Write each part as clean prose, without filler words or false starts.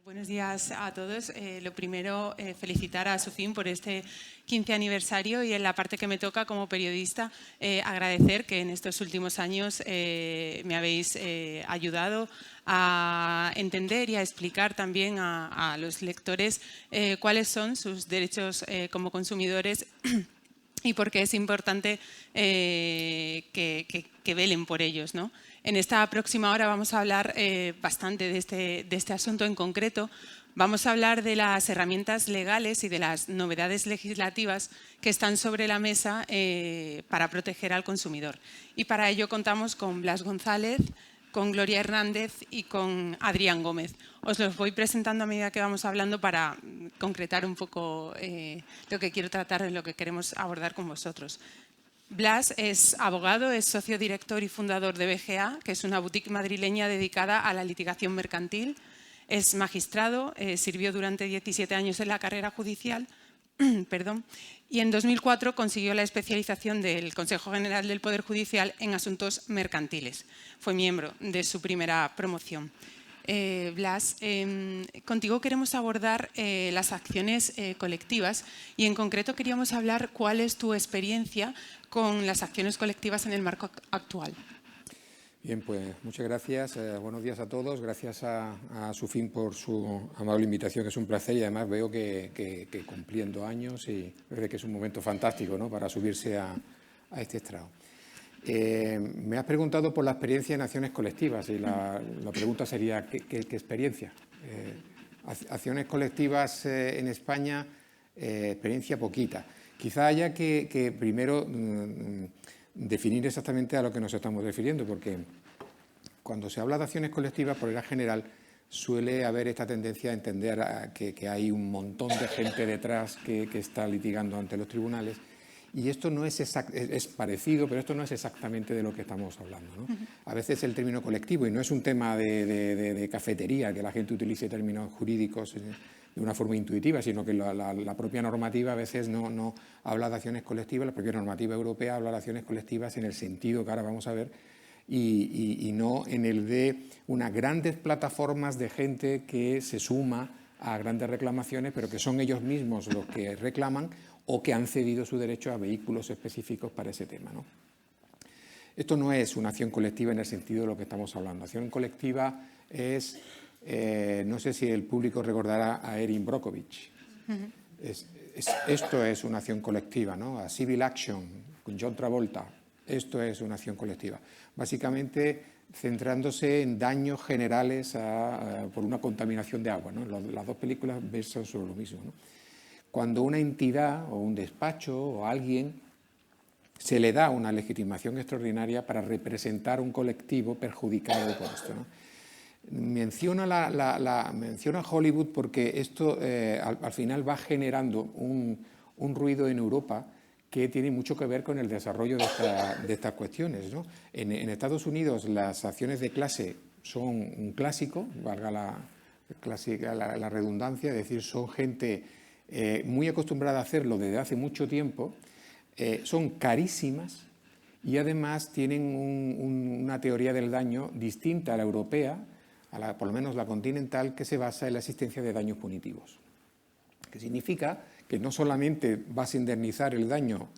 Buenos días a todos. Lo primero, felicitar a Sufin por este 15 aniversario y en la parte que me toca como periodista, agradecer que en estos últimos años me habéis ayudado a entender y a explicar también a los lectores cuáles son sus derechos como consumidores y por qué es importante que velen por ellos, ¿no? En esta próxima hora vamos a hablar bastante de este asunto en concreto. Vamos a hablar de las herramientas legales y de las novedades legislativas que están sobre la mesa para proteger al consumidor. Y para ello contamos con Blas González, con Gloria Hernández y con Adrián Gómez. Os los voy presentando a medida que vamos hablando para concretar un poco lo que quiero tratar, lo que queremos abordar con vosotros. Blas es abogado, es socio director y fundador de BGA, que es una boutique madrileña dedicada a la litigación mercantil. Es magistrado, sirvió durante 17 años en la carrera judicial, y en 2004 consiguió la especialización del Consejo General del Poder Judicial en asuntos mercantiles. Fue miembro de su primera promoción. Blas, contigo queremos abordar las acciones colectivas y en concreto queríamos hablar cuál es tu experiencia con las acciones colectivas en el marco actual. Bien, pues muchas gracias. Buenos días a todos. Gracias a Sufin por su amable invitación, que es un placer, y además veo que cumpliendo años y parece que es un momento fantástico, ¿no?, para subirse a este estrado. Me has preguntado por la experiencia en acciones colectivas y la pregunta sería ¿qué experiencia? Acciones colectivas en España, experiencia poquita. Quizá haya que primero definir exactamente a lo que nos estamos refiriendo, porque cuando se habla de acciones colectivas, por regla general, suele haber esta tendencia a entender que hay un montón de gente detrás que está litigando ante los tribunales. Y esto no es parecido, pero esto no es exactamente de lo que estamos hablando, ¿no? A veces el término colectivo, y no es un tema de cafetería, que la gente utilice términos jurídicos de una forma intuitiva, sino que la propia normativa a veces no habla de acciones colectivas, la propia normativa europea habla de acciones colectivas en el sentido que ahora vamos a ver, y no en el de unas grandes plataformas de gente que se suma a grandes reclamaciones, pero que son ellos mismos los que reclaman o que han cedido su derecho a vehículos específicos para ese tema, ¿no? Esto no es una acción colectiva en el sentido de lo que estamos hablando. Acción colectiva es, no sé si el público recordará a Erin Brockovich. Esto es una acción colectiva, ¿no? A Civil Action, con John Travolta. Esto es una acción colectiva. Básicamente centrándose en daños generales por una contaminación de agua, ¿no? Las dos películas versan sobre lo mismo, ¿no? Cuando una entidad o un despacho o alguien se le da una legitimación extraordinaria para representar un colectivo perjudicado por esto, ¿no? Menciono Hollywood porque esto al final va generando un ruido en Europa que tiene mucho que ver con el desarrollo de estas cuestiones, ¿no? En Estados Unidos las acciones de clase son un clásico, valga la redundancia, es decir, son gente muy acostumbrada a hacerlo desde hace mucho tiempo, son carísimas y además tienen una teoría del daño distinta a la europea, por lo menos la continental, que se basa en la existencia de daños punitivos. Que significa que no solamente vas a indemnizar el daño,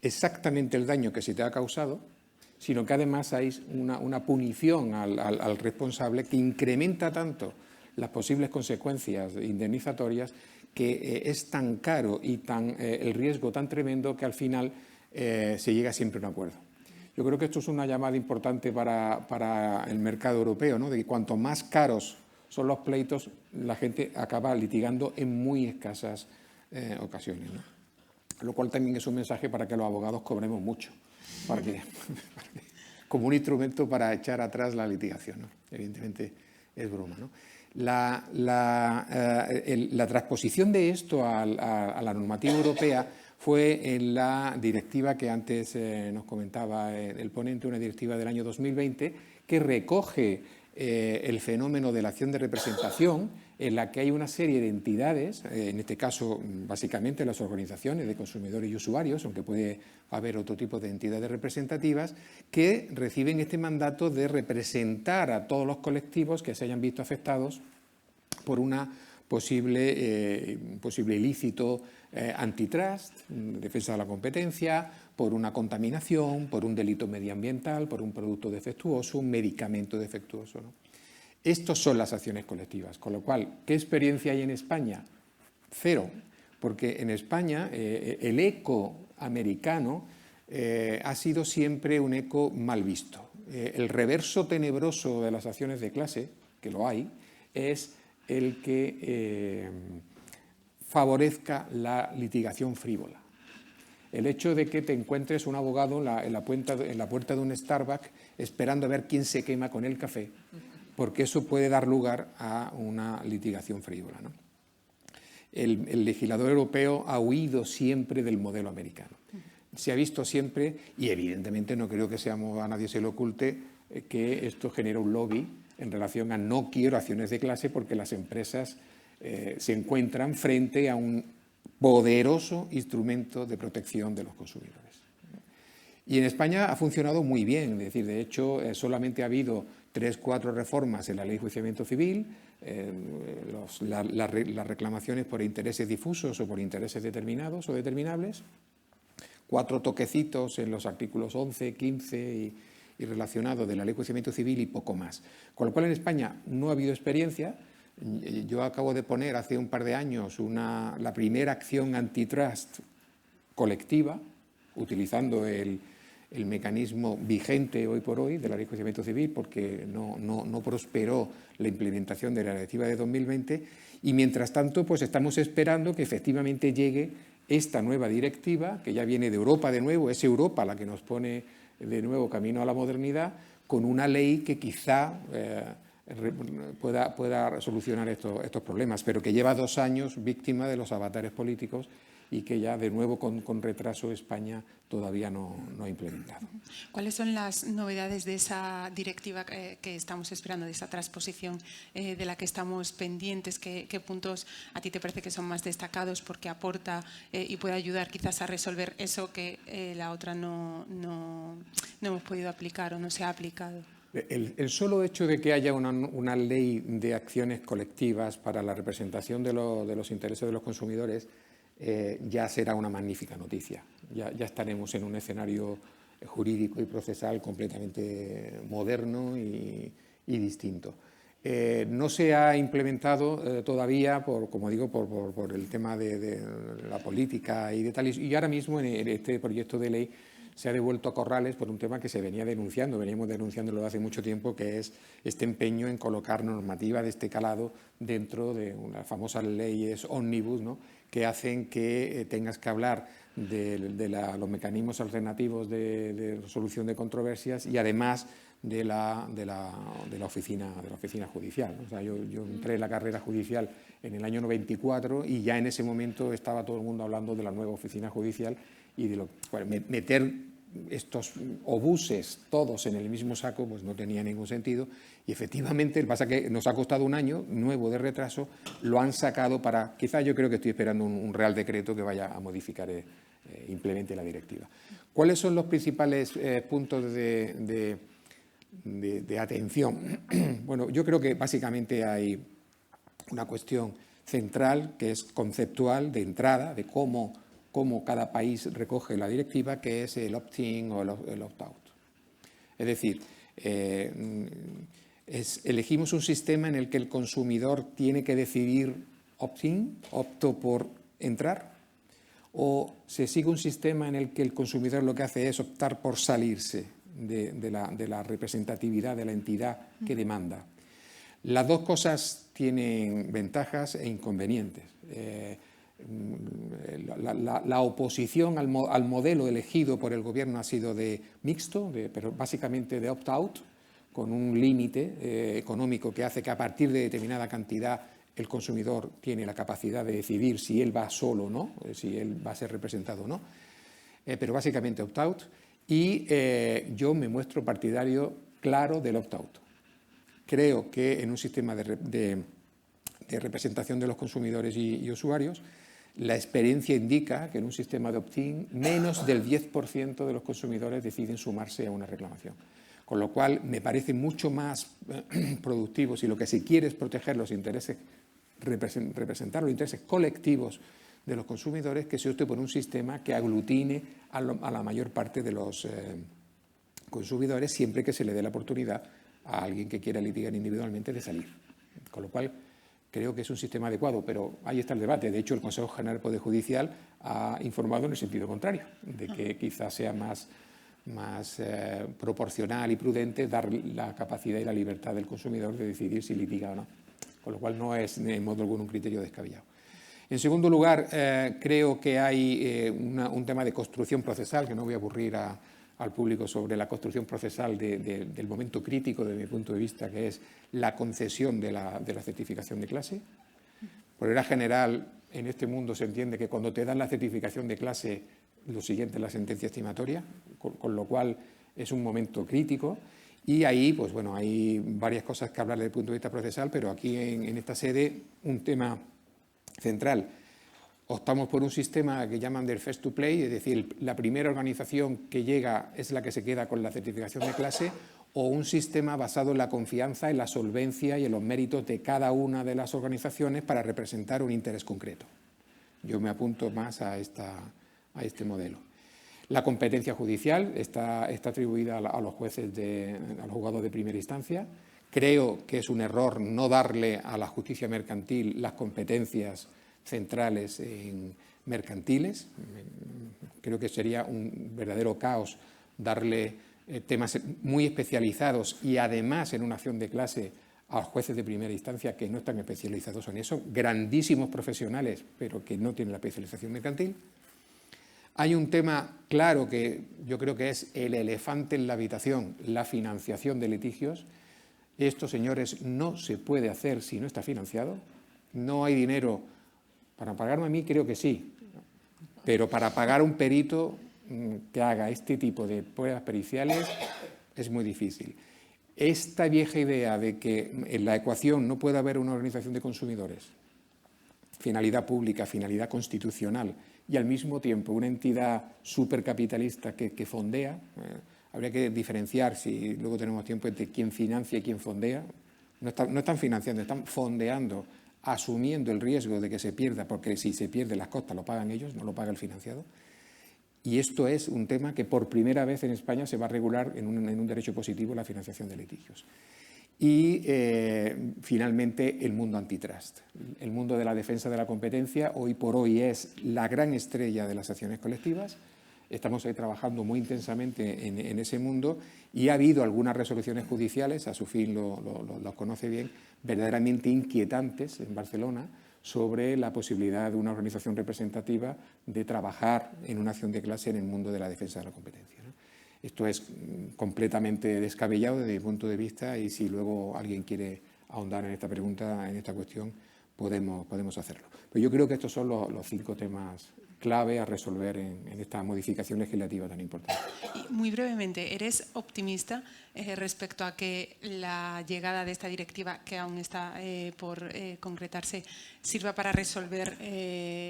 exactamente el daño que se te ha causado, sino que además hay una punición al responsable que incrementa tanto las posibles consecuencias indemnizatorias que es tan caro y el riesgo tan tremendo que al final se llega siempre a un acuerdo. Yo creo que esto es una llamada importante para el mercado europeo, ¿no? De que cuanto más caros son los pleitos, la gente acaba litigando en muy escasas ocasiones, ¿no? Lo cual también es un mensaje para que los abogados cobremos mucho, como un instrumento para echar atrás la litigación, ¿no? Evidentemente es broma, ¿no? La transposición de esto a la normativa europea fue en la directiva que antes nos comentaba el ponente, una directiva del año 2020 que recoge el fenómeno de la acción de representación, en la que hay una serie de entidades, en este caso básicamente las organizaciones de consumidores y usuarios, aunque puede haber otro tipo de entidades representativas, que reciben este mandato de representar a todos los colectivos que se hayan visto afectados por una posible ilícito antitrust, defensa de la competencia, por una contaminación, por un delito medioambiental, por un producto defectuoso, un medicamento defectuoso, ¿no? Estas son las acciones colectivas, con lo cual, ¿qué experiencia hay en España? Cero, porque en España el eco americano ha sido siempre un eco mal visto. El reverso tenebroso de las acciones de clase, que lo hay, es el que favorezca la litigación frívola. El hecho de que te encuentres un abogado en la puerta de un Starbucks esperando a ver quién se quema con el café, porque eso puede dar lugar a una litigación frívola, ¿no? El legislador europeo ha huido siempre del modelo americano. Se ha visto siempre, y evidentemente no creo que a nadie se le oculte, que esto genera un lobby en relación a no quiero acciones de clase porque las empresas se encuentran frente a un poderoso instrumento de protección de los consumidores. Y en España ha funcionado muy bien, es decir, de hecho solamente ha habido 3 o 4 reformas en la Ley de Enjuiciamiento Civil, las reclamaciones por intereses difusos o por intereses determinados o determinables, 4 toquecitos en los artículos 11, 15 y relacionados de la Ley de Enjuiciamiento Civil y poco más. Con lo cual en España no ha habido experiencia. Yo acabo de poner hace un par de años la primera acción antitrust colectiva, utilizando el mecanismo vigente hoy por hoy de la Ley de Enjuiciamiento Civil, porque no prosperó la implementación de la directiva de 2020, y mientras tanto pues estamos esperando que efectivamente llegue esta nueva directiva, que ya viene de Europa de nuevo, es Europa la que nos pone de nuevo camino a la modernidad, con una ley que quizá pueda solucionar estos problemas, pero que lleva 2 años víctima de los avatares políticos y que ya de nuevo con retraso España todavía no ha implementado. ¿Cuáles son las novedades de esa directiva que estamos esperando, de esa transposición de la que estamos pendientes? ¿Qué puntos a ti te parece que son más destacados porque aporta y puede ayudar quizás a resolver eso que la otra no hemos podido aplicar o no se ha aplicado? El solo hecho de que haya una ley de acciones colectivas para la representación de los intereses de los consumidores ya será una magnífica noticia. Ya estaremos en un escenario jurídico y procesal completamente moderno y distinto. No se ha implementado todavía, como digo, por el tema de la política y de tal. Y ahora mismo en este proyecto de ley se ha devuelto a corrales por un tema que se venía denunciando, veníamos denunciándolo hace mucho tiempo, que es este empeño en colocar normativa de este calado dentro de unas famosas leyes ómnibus, ¿no?, que hacen que tengas que hablar de los mecanismos alternativos de resolución de controversias y además de la oficina judicial, ¿no? O sea, yo entré en la carrera judicial en el año 94 y ya en ese momento estaba todo el mundo hablando de la nueva oficina judicial y de meter estos obuses todos en el mismo saco pues no tenía ningún sentido, y efectivamente pasa que nos ha costado un año nuevo de retraso, lo han sacado para, quizá yo creo que estoy esperando un real decreto que vaya a modificar implemente la directiva. ¿Cuáles son los principales puntos de atención? Bueno, yo creo que básicamente hay una cuestión central que es conceptual de entrada, de cómo cada país recoge la directiva, que es el opt-in o el opt-out. Es decir, elegimos un sistema en el que el consumidor tiene que decidir opt-in, opto por entrar, o se sigue un sistema en el que el consumidor lo que hace es optar por salirse de la representatividad de la entidad que demanda. Las dos cosas tienen ventajas e inconvenientes. La oposición al modelo elegido por el gobierno ha sido de mixto, pero básicamente de opt-out, con un límite económico que hace que a partir de determinada cantidad el consumidor tiene la capacidad de decidir si él va solo o no, si él va a ser representado o no, pero básicamente opt-out. Y yo me muestro partidario claro del opt-out. Creo que en un sistema de representación de los consumidores y usuarios, la experiencia indica que en un sistema de opt-in menos del 10% de los consumidores deciden sumarse a una reclamación. Con lo cual me parece mucho más productivo, si lo que se quiere es proteger los intereses representar los intereses colectivos de los consumidores, que se opte por un sistema que aglutine a la mayor parte de los consumidores, siempre que se le dé la oportunidad a alguien que quiera litigar individualmente de salir. Con lo cual, creo que es un sistema adecuado, pero ahí está el debate. De hecho, el Consejo General del Poder Judicial ha informado en el sentido contrario, de que quizás sea más proporcional y prudente dar la capacidad y la libertad del consumidor de decidir si litiga o no. Con lo cual, no es en modo alguno un criterio descabellado. En segundo lugar, creo que hay un tema de construcción procesal, que no voy a aburrir al público sobre la construcción procesal del momento crítico, desde mi punto de vista, que es la concesión de la certificación de clase. Por regla general, en este mundo se entiende que cuando te dan la certificación de clase, lo siguiente es la sentencia estimatoria, con lo cual es un momento crítico. Y ahí, pues bueno, hay varias cosas que hablar desde el punto de vista procesal, pero aquí en esta sede un tema central. Optamos por un sistema que llaman del first to play, es decir, la primera organización que llega es la que se queda con la certificación de clase, o un sistema basado en la confianza, en la solvencia y en los méritos de cada una de las organizaciones para representar un interés concreto. Yo me apunto más a este modelo. La competencia judicial está atribuida a los jueces, a los juzgados de primera instancia. Creo que es un error no darle a la justicia mercantil las competencias centrales mercantiles. Creo que sería un verdadero caos darle temas muy especializados y además en una acción de clase a los jueces de primera instancia que no están especializados en eso, grandísimos profesionales, pero que no tienen la especialización mercantil. Hay un tema claro que yo creo que es el elefante en la habitación, la financiación de litigios. Esto, señores, no se puede hacer si no está financiado. No hay dinero para pagarme a mí, creo que sí, pero para pagar a un perito que haga este tipo de pruebas periciales es muy difícil. Esta vieja idea de que en la ecuación no puede haber una organización de consumidores, finalidad pública, finalidad constitucional, y al mismo tiempo una entidad supercapitalista que fondea, habría que diferenciar, si luego tenemos tiempo, entre quién financia y quién fondea. No están financiando, están fondeando, asumiendo el riesgo de que se pierda, porque si se pierde las costas lo pagan ellos, no lo paga el financiado. Y esto es un tema que por primera vez en España se va a regular en un derecho positivo, la financiación de litigios. Y finalmente el mundo antitrust. El mundo de la defensa de la competencia hoy por hoy es la gran estrella de las acciones colectivas. Estamos ahí trabajando muy intensamente en ese mundo y ha habido algunas resoluciones judiciales, a su fin lo conoce bien, verdaderamente inquietantes en Barcelona sobre la posibilidad de una organización representativa de trabajar en una acción de clase en el mundo de la defensa de la competencia, ¿no? Esto es completamente descabellado desde mi punto de vista y si luego alguien quiere ahondar en esta pregunta, en esta cuestión, podemos hacerlo. Pero yo creo que estos son los 5 temas clave a resolver en esta modificación legislativa tan importante. Y muy brevemente, ¿eres optimista respecto a que la llegada de esta directiva, que aún está por concretarse, sirva para resolver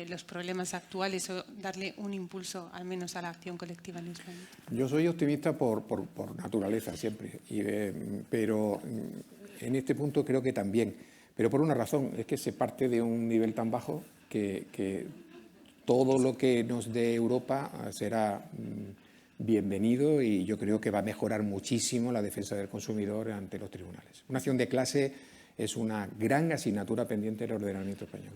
los problemas actuales o darle un impulso al menos a la acción colectiva en España? Yo soy optimista por naturaleza siempre, pero en este punto creo que también. Pero por una razón, es que se parte de un nivel tan bajo que todo lo que nos dé Europa será bienvenido y yo creo que va a mejorar muchísimo la defensa del consumidor ante los tribunales. Una acción de clase es una gran asignatura pendiente del ordenamiento español.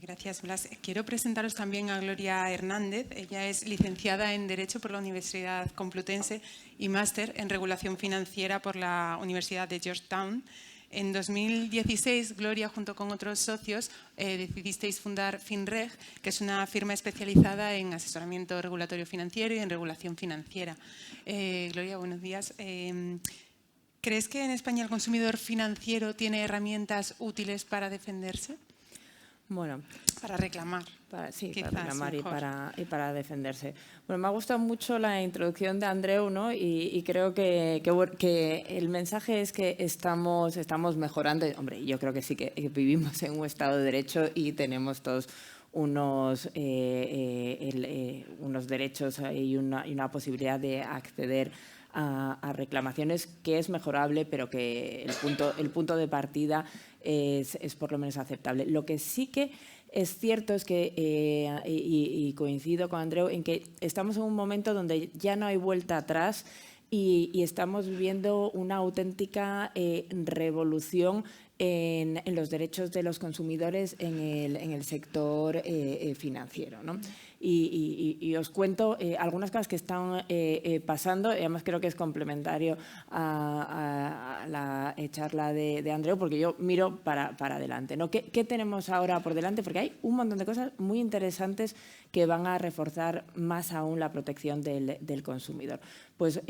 Gracias, Blas. Quiero presentaros también a Gloria Hernández. Ella es licenciada en Derecho por la Universidad Complutense y máster en Regulación Financiera por la Universidad de Georgetown. En 2016, Gloria, junto con otros socios, decidisteis fundar FinReg, que es una firma especializada en asesoramiento regulatorio financiero y en regulación financiera. Gloria, buenos días. ¿Crees que en España el consumidor financiero tiene herramientas útiles para defenderse? Bueno, para reclamar. Para reclamar y para defenderse. Bueno, me ha gustado mucho la introducción de Andreu, ¿no? Y creo que el mensaje es que estamos mejorando. Hombre, yo creo que sí que vivimos en un Estado de Derecho y tenemos todos unos derechos y una posibilidad de acceder a reclamaciones, que es mejorable, pero que el punto de partida es por lo menos aceptable. Lo que sí que es cierto es que, y coincido con Andreu, en que estamos en un momento donde ya no hay vuelta atrás y estamos viviendo una auténtica revolución en los derechos de los consumidores en el sector financiero, ¿no? Y os cuento algunas cosas que están pasando, y además creo que es complementario a la charla de Andreu, porque yo miro para adelante, ¿no? ¿Qué tenemos ahora por delante? Porque hay un montón de cosas muy interesantes que van a reforzar más aún la protección del consumidor. Pues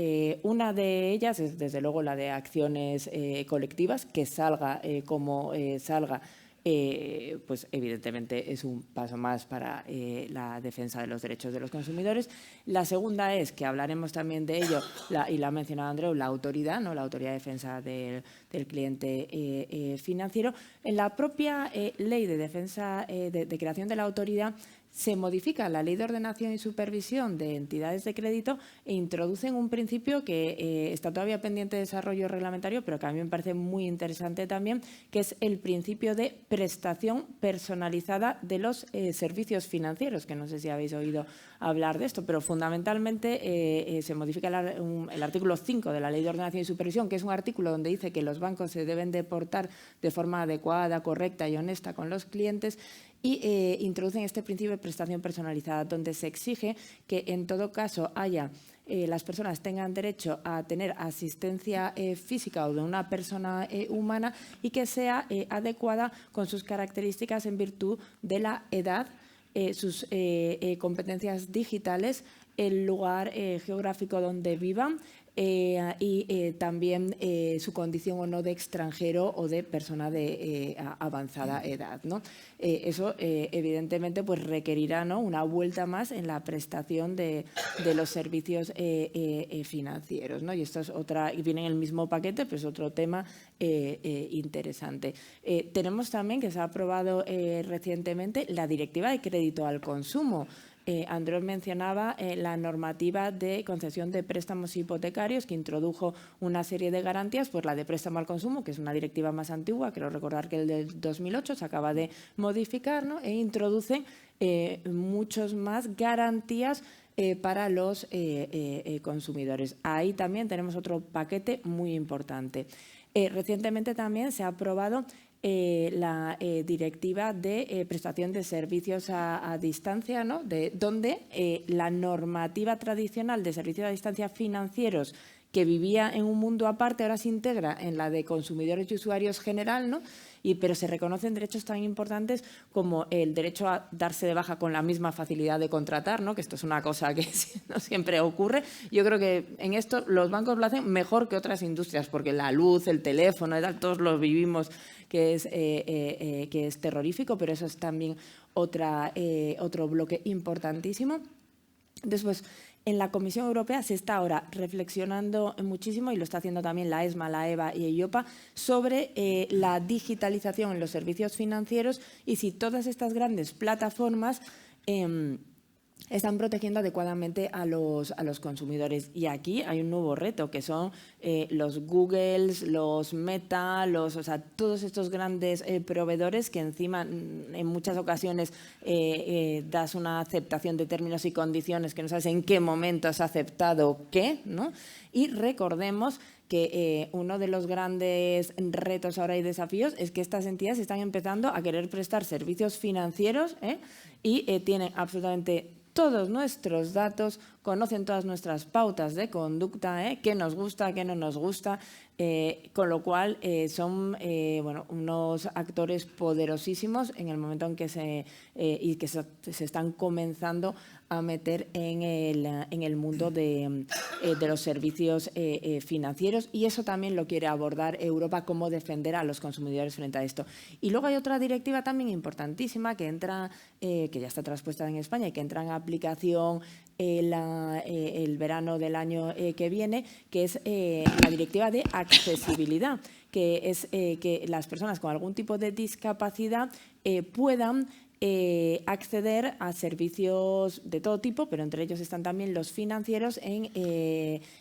una de ellas es, desde luego, la de acciones colectivas, que salga como salga. Pues evidentemente es un paso más para la defensa de los derechos de los consumidores. La segunda es, que hablaremos también de ello, y la ha mencionado Andreu, la autoridad, ¿no? La Autoridad de Defensa del Cliente Financiero. En la propia ley de defensa de creación de la autoridad se modifica la Ley de Ordenación y Supervisión de Entidades de Crédito e introducen un principio que está todavía pendiente de desarrollo reglamentario, pero que a mí me parece muy interesante también, que es el principio de prestación personalizada de los servicios financieros, que no sé si habéis oído hablar de esto, pero fundamentalmente se modifica el artículo 5 de la Ley de Ordenación y Supervisión, que es un artículo donde dice que los bancos se deben de portar de forma adecuada, correcta y honesta con los clientes, y introducen este principio de prestación personalizada, donde se exige que en todo caso las personas tengan derecho a tener asistencia física o de una persona humana y que sea adecuada con sus características en virtud de la edad, sus competencias digitales, el lugar geográfico donde vivan, y también su condición o no de extranjero o de persona de avanzada edad, ¿no? Eso evidentemente pues requerirá, ¿no?, una vuelta más en la prestación de los servicios financieros, ¿no? Y esto es otra, y viene en el mismo paquete, pues otro tema interesante. Tenemos también, que se ha aprobado recientemente, la Directiva de Crédito al Consumo. Andreu mencionaba la normativa de concesión de préstamos hipotecarios, que introdujo una serie de garantías, pues la de préstamo al consumo, que es una directiva más antigua, creo recordar que el del 2008 se acaba de modificar, ¿no?, e introduce muchos más garantías para los consumidores. Ahí también tenemos otro paquete muy importante. Recientemente también se ha aprobado la directiva de prestación de servicios a distancia, ¿no?, donde la normativa tradicional de servicios a distancia financieros, que vivía en un mundo aparte, ahora se integra en la de consumidores y usuarios general, ¿no? Pero se reconocen derechos tan importantes como el derecho a darse de baja con la misma facilidad de contratar, ¿no?, que esto es una cosa que no siempre ocurre. Yo creo que en esto los bancos lo hacen mejor que otras industrias, porque la luz, el teléfono, todos lo vivimos, que es terrorífico, pero eso es también otro bloque importantísimo. Después, en la Comisión Europea se está ahora reflexionando muchísimo, y lo está haciendo también la ESMA, la EBA y EIOPA, sobre la digitalización en los servicios financieros y si todas estas grandes plataformas están protegiendo adecuadamente a los consumidores. Y aquí hay un nuevo reto, que son los Googles, los Meta, o sea, todos estos grandes proveedores que encima en muchas ocasiones das una aceptación de términos y condiciones que no sabes en qué momento has aceptado qué, ¿no? Y recordemos que uno de los grandes retos ahora y desafíos es que estas entidades están empezando a querer prestar servicios financieros y tienen absolutamente todos nuestros datos, conocen todas nuestras pautas de conducta, qué nos gusta, qué no nos gusta, con lo cual son unos actores poderosísimos en el momento en que se están comenzando a meter en el mundo de los servicios financieros, y eso también lo quiere abordar Europa, cómo defender a los consumidores frente a esto. Y luego hay otra directiva también importantísima que entra, que ya está traspuesta en España y que entra en aplicación el verano del año que viene, que es la directiva de accesibilidad, que es que las personas con algún tipo de discapacidad puedan acceder a servicios de todo tipo, pero entre ellos están también los financieros en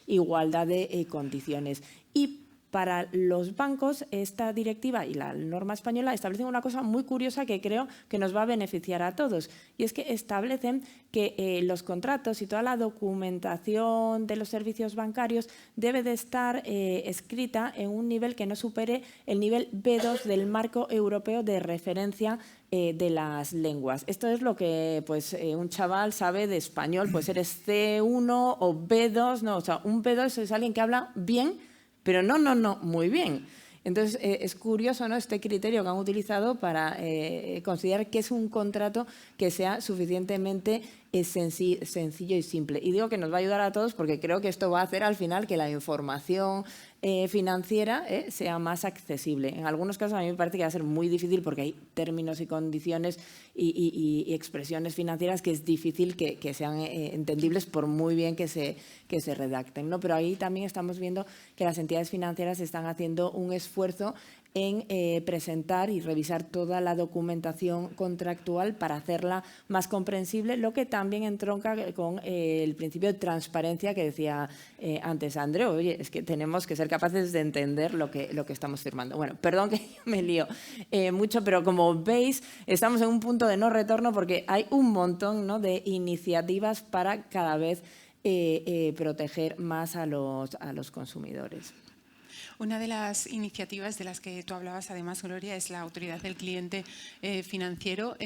igualdad de condiciones. Y para los bancos, esta directiva y la norma española establecen una cosa muy curiosa que creo que nos va a beneficiar a todos, y es que establecen que los contratos y toda la documentación de los servicios bancarios debe de estar escrita en un nivel que no supere el nivel B2 del marco europeo de referencia de las lenguas. Esto es lo que pues, un chaval sabe de español, pues eres C1 o B2, no, o sea, un B2 es alguien que habla bien, pero no, muy bien. Entonces, es curioso, ¿no?, este criterio que han utilizado para considerar que es un contrato que sea suficientemente sencillo y simple. Y digo que nos va a ayudar a todos porque creo que esto va a hacer al final que la información financiera sea más accesible. En algunos casos a mí me parece que va a ser muy difícil porque hay términos y condiciones y expresiones financieras que es difícil que sean entendibles por muy bien que se redacten, ¿no? Pero ahí también estamos viendo que las entidades financieras están haciendo un esfuerzo en presentar y revisar toda la documentación contractual para hacerla más comprensible, lo que también entronca con el principio de transparencia que decía antes Andreu. Oye, es que tenemos que ser capaces de entender lo que estamos firmando. Bueno, perdón que yo me lío mucho, pero como veis, estamos en un punto de no retorno porque hay un montón, ¿no?, de iniciativas para cada vez proteger más a los consumidores. Una de las iniciativas de las que tú hablabas, además, Gloria, es la Autoridad del Cliente Financiero.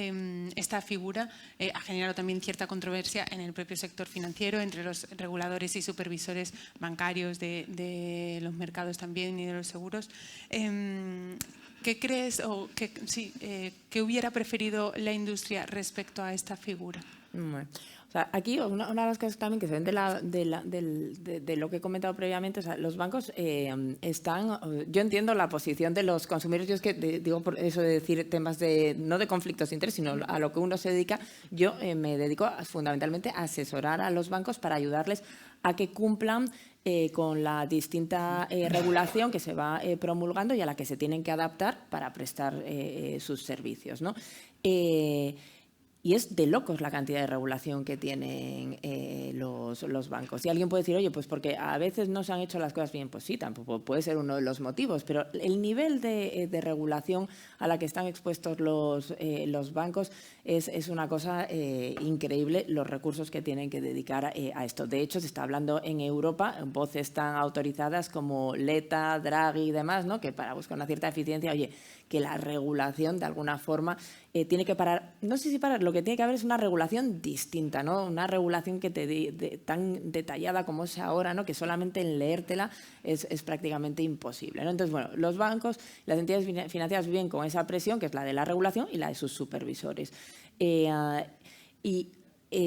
Esta figura ha generado también cierta controversia en el propio sector financiero, entre los reguladores y supervisores bancarios de los mercados también y de los seguros. ¿Qué crees o qué hubiera preferido la industria respecto a esta figura? Bueno. O sea, aquí una de las cosas también que se ven de lo que he comentado previamente, o sea, los bancos están, yo entiendo la posición de los consumidores, yo es que digo por eso de decir temas no de conflictos de interés, sino a lo que uno se dedica. Yo me dedico fundamentalmente a asesorar a los bancos para ayudarles a que cumplan con la distinta regulación que se va promulgando y a la que se tienen que adaptar para prestar sus servicios, ¿no? Y es de locos la cantidad de regulación que tienen los bancos. Y alguien puede decir, oye, pues porque a veces no se han hecho las cosas bien. Pues sí, tampoco puede ser uno de los motivos, pero el nivel de regulación a la que están expuestos los bancos es una cosa increíble, los recursos que tienen que dedicar a esto. De hecho, se está hablando en Europa, voces tan autorizadas como Letta, Draghi y demás, ¿no?, que para buscar una cierta eficiencia, oye, que la regulación de alguna forma tiene que parar, no sé si parar, lo que tiene que haber es una regulación distinta, ¿no?, una regulación que tan detallada como es ahora, ¿no?, que solamente en leértela es prácticamente imposible, ¿no? Entonces, bueno, los bancos, las entidades financieras viven con esa presión, que es la de la regulación y la de sus supervisores.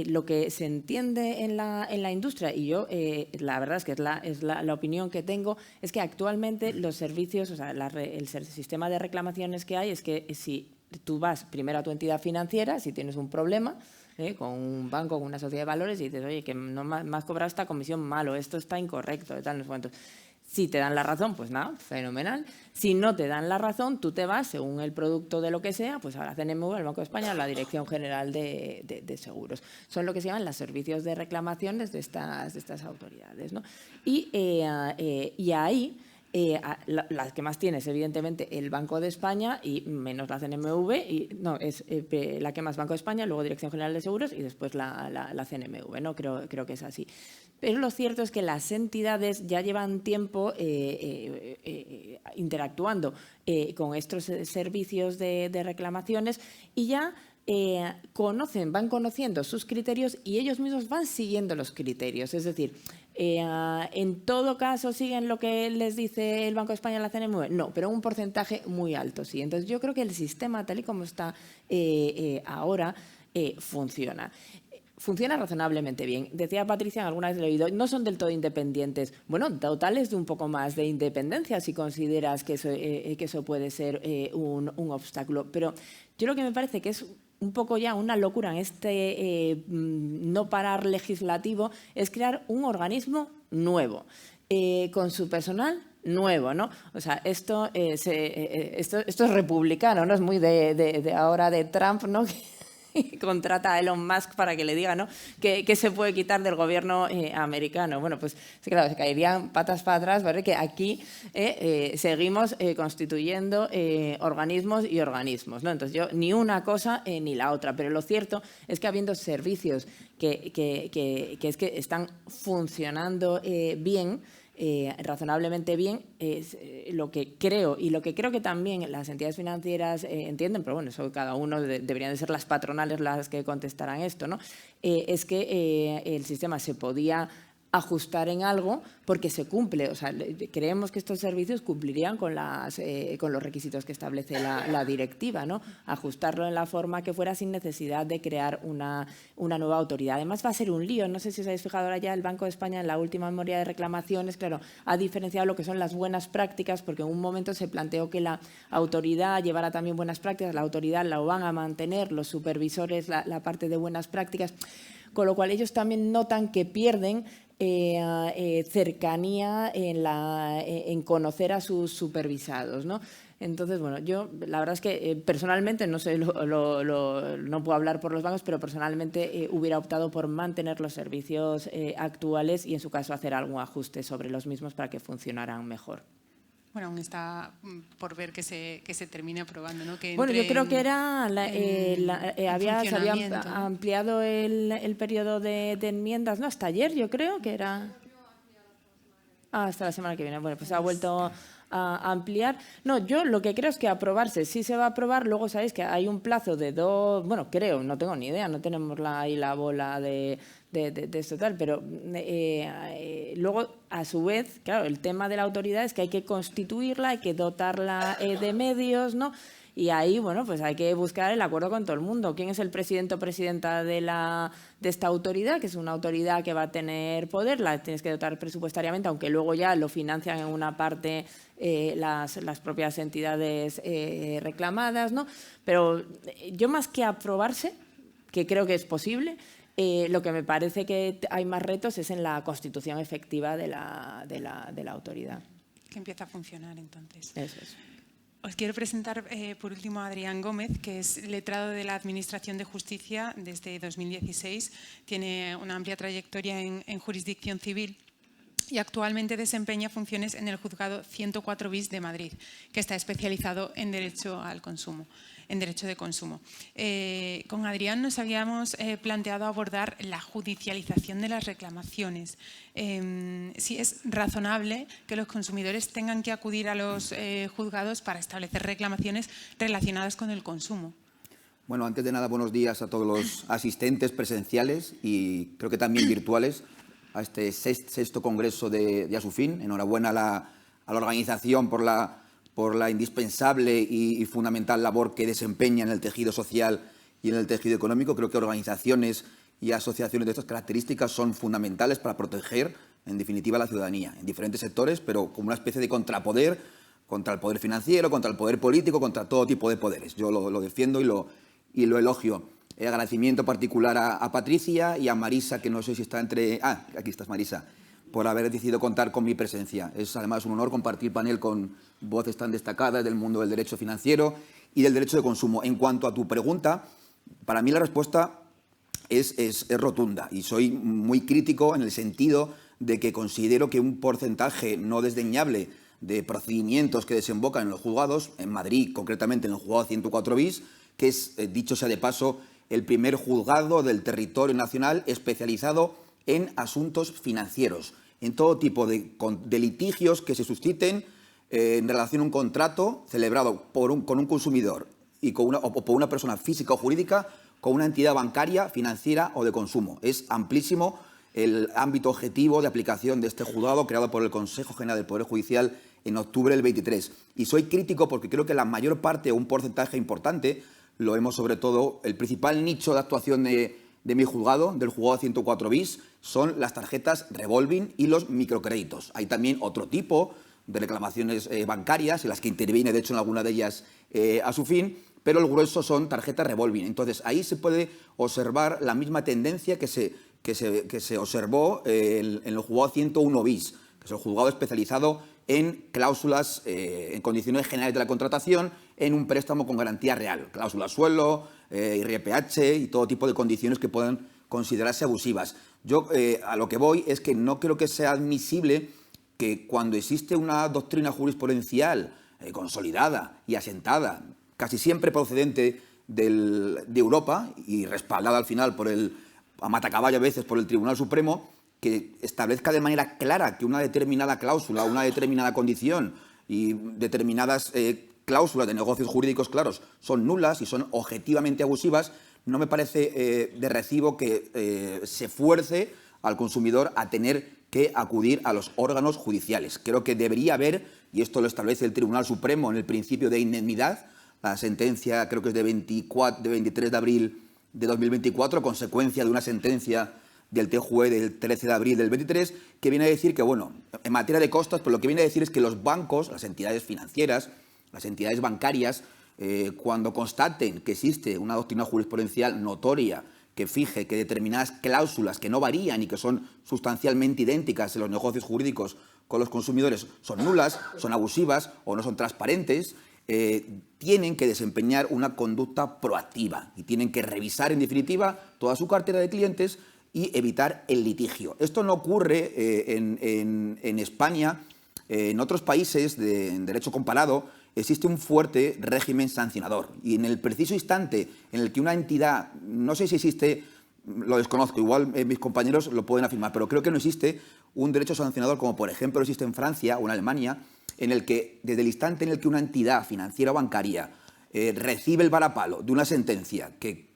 Lo que se entiende en la industria, y yo la verdad es que es la opinión que tengo, es que actualmente los servicios, o sea, el sistema de reclamaciones que hay es que si tú vas primero a tu entidad financiera, si tienes un problema con un banco, con una sociedad de valores, y dices, oye, que no me has cobrado esta comisión malo, esto está incorrecto, de tal, no sé cuántos. Si te dan la razón, pues nada, fenomenal. Si no te dan la razón, tú te vas, según el producto de lo que sea, pues a la CNMV, al Banco de España, a la Dirección General de Seguros. Son lo que se llaman los servicios de reclamaciones de estas autoridades, ¿no? Y ahí, las que más tienes, evidentemente, el Banco de España y menos la CNMV, es la que más Banco de España, luego Dirección General de Seguros y después la CNMV, ¿no? Creo que es así. Pero lo cierto es que las entidades ya llevan tiempo interactuando con estos servicios de reclamaciones y ya van conociendo sus criterios y ellos mismos van siguiendo los criterios. Es decir, ¿en todo caso siguen lo que les dice el Banco de España y la CNMV? No, pero un porcentaje muy alto sí. Entonces, yo creo que el sistema, tal y como está ahora, funciona. Funciona razonablemente bien. Decía Patricia, alguna vez le he oído, no son del todo independientes. Bueno, totales de un poco más de independencia si consideras que eso puede ser un obstáculo. Pero yo lo que me parece que es un poco ya una locura en este no parar legislativo es crear un organismo nuevo, con su personal nuevo, ¿no? O sea, esto es republicano, ¿no? Es muy de ahora de Trump, ¿no? contrata a Elon Musk para que le diga, ¿no?, qué se puede quitar del gobierno americano. Bueno, pues claro, se caerían patas para atrás, ¿vale? Que aquí seguimos constituyendo organismos y organismos, ¿no? Entonces yo ni una cosa ni la otra, pero lo cierto es que habiendo servicios que están funcionando bien, razonablemente bien, es lo que creo, y lo que creo que también las entidades financieras entienden, pero bueno, eso cada uno deberían de ser las patronales las que contestarán esto, ¿no? Es que el sistema se podía ajustar en algo porque se cumple. O sea, creemos que estos servicios cumplirían con los requisitos que establece la directiva, ¿no? Ajustarlo en la forma que fuera sin necesidad de crear una nueva autoridad. Además va a ser un lío. No sé si os habéis fijado ahora ya, el Banco de España en la última memoria de reclamaciones, claro, ha diferenciado lo que son las buenas prácticas, porque en un momento se planteó que la autoridad llevara también buenas prácticas, la autoridad la van a mantener, los supervisores la parte de buenas prácticas, con lo cual ellos también notan que pierden cercanía en conocer a sus supervisados, ¿no? Entonces, bueno, yo la verdad es que personalmente, no sé, no puedo hablar por los bancos, pero personalmente hubiera optado por mantener los servicios actuales y en su caso hacer algún ajuste sobre los mismos para que funcionaran mejor. Bueno, aún está por ver que se termine aprobando, ¿no? Que bueno, yo creo que era se había ampliado el periodo de enmiendas, ¿no? Hasta ayer, yo creo que era. Hasta la semana que viene. Bueno, pues ha vuelto a ampliar. No, yo lo que creo es que aprobarse sí se va a aprobar. Luego sabéis que hay un plazo de bueno, creo, no tengo ni idea, no tenemos ahí la bola de esto tal, pero luego, a su vez, claro, el tema de la autoridad es que hay que constituirla, hay que dotarla de medios, ¿no? Y ahí, bueno, pues hay que buscar el acuerdo con todo el mundo. ¿Quién es el presidente o presidenta de esta autoridad? Que es una autoridad que va a tener poder, la tienes que dotar presupuestariamente, aunque luego ya lo financian en una parte las propias entidades reclamadas, ¿no? Pero yo, más que aprobarse, que creo que es posible, lo que me parece que hay más retos es en la constitución efectiva de la autoridad. Que empieza a funcionar, entonces. Eso es. Os quiero presentar por último a Adrián Gómez, que es letrado de la Administración de Justicia desde 2016. Tiene una amplia trayectoria en jurisdicción civil y actualmente desempeña funciones en el Juzgado 104 bis de Madrid, que está especializado en derecho al consumo, en derecho de consumo. Con Adrián nos habíamos planteado abordar la judicialización de las reclamaciones. Si es razonable que los consumidores tengan que acudir a los juzgados para establecer reclamaciones relacionadas con el consumo. Bueno, antes de nada, buenos días a todos los asistentes presenciales y creo que también virtuales a este sexto congreso de Asufin. Enhorabuena a la organización por la indispensable y fundamental labor que desempeña en el tejido social y en el tejido económico. Creo que organizaciones y asociaciones de estas características son fundamentales para proteger, en definitiva, a la ciudadanía, en diferentes sectores, pero como una especie de contrapoder contra el poder financiero, contra el poder político, contra todo tipo de poderes. Yo lo defiendo y lo elogio. Agradecimiento particular a Patricia y a Marisa, que no sé si está entre... aquí estás, Marisa, por haber decidido contar con mi presencia. Es además un honor compartir panel con voces tan destacadas del mundo del derecho financiero y del derecho de consumo. En cuanto a tu pregunta, para mí la respuesta es rotunda y soy muy crítico en el sentido de que considero que un porcentaje no desdeñable de procedimientos que desembocan en los juzgados, en Madrid concretamente en el juzgado 104 bis, que es, dicho sea de paso, el primer juzgado del territorio nacional especializado en asuntos financieros, en todo tipo de litigios que se susciten en relación a un contrato celebrado con un consumidor y o por una persona física o jurídica con una entidad bancaria, financiera o de consumo. Es amplísimo el ámbito objetivo de aplicación de este juzgado creado por el Consejo General del Poder Judicial en octubre del 23. Y soy crítico porque creo que la mayor parte o un porcentaje importante lo vemos sobre todo, el principal nicho de actuación de mi juzgado, del juzgado 104 bis, son las tarjetas revolving y los microcréditos. Hay también otro tipo de reclamaciones bancarias, en las que interviene, de hecho, en alguna de ellas Asufin, pero el grueso son tarjetas revolving. Entonces, ahí se puede observar la misma tendencia que se observó en el juzgado 101 bis, que es el juzgado especializado en cláusulas, en condiciones generales de la contratación, en un préstamo con garantía real, cláusula suelo, IRPH y todo tipo de condiciones que puedan considerarse abusivas. Yo a lo que voy es que no creo que sea admisible que cuando existe una doctrina jurisprudencial consolidada y asentada, casi siempre procedente de Europa y respaldada al final a matacaballo a veces por el Tribunal Supremo, que establezca de manera clara que una determinada cláusula, una determinada condición y determinadas cláusulas de negocios jurídicos claros son nulas y son objetivamente abusivas, no me parece de recibo que se fuerce al consumidor a tener que acudir a los órganos judiciales. Creo que debería haber, y esto lo establece el Tribunal Supremo en el principio de indemnidad, la sentencia creo que es de 23 de abril de 2024, consecuencia de una sentencia del TJUE del 13 de abril del 23, que viene a decir que, bueno, en materia de costas, pues lo que viene a decir es que los bancos, las entidades financieras, las entidades bancarias, cuando constaten que existe una doctrina jurisprudencial notoria que fije que determinadas cláusulas que no varían y que son sustancialmente idénticas en los negocios jurídicos con los consumidores son nulas, son abusivas o no son transparentes, tienen que desempeñar una conducta proactiva y tienen que revisar, en definitiva, toda su cartera de clientes y evitar el litigio. Esto no ocurre en España. En otros países en derecho comparado existe un fuerte régimen sancionador y en el preciso instante en el que una entidad, no sé si existe, lo desconozco, igual mis compañeros lo pueden afirmar, pero creo que no existe un derecho sancionador como por ejemplo existe en Francia o en Alemania, en el que desde el instante en el que una entidad financiera o bancaria recibe el varapalo de una sentencia que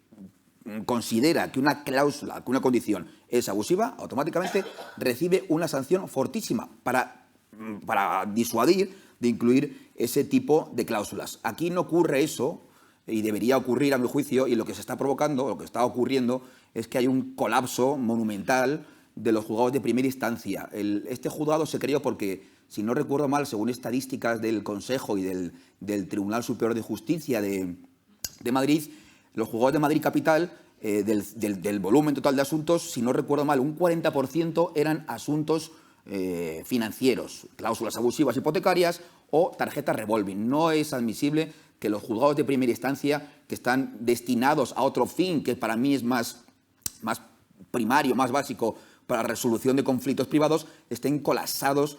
considera que una cláusula, que una condición es abusiva, automáticamente recibe una sanción fortísima para disuadir de incluir ese tipo de cláusulas. Aquí no ocurre eso y debería ocurrir a mi juicio, y lo que se está provocando, lo que está ocurriendo es que hay un colapso monumental de los juzgados de primera instancia. Este juzgado se creó porque, si no recuerdo mal, según estadísticas del Consejo y del Tribunal Superior de Justicia de Madrid, los juzgados de Madrid Capital, del volumen total de asuntos, si no recuerdo mal, un 40% eran asuntos financieros, cláusulas abusivas hipotecarias o tarjetas revolving. No es admisible que los juzgados de primera instancia, que están destinados a otro fin, que para mí es más primario, más básico para la resolución de conflictos privados, estén colapsados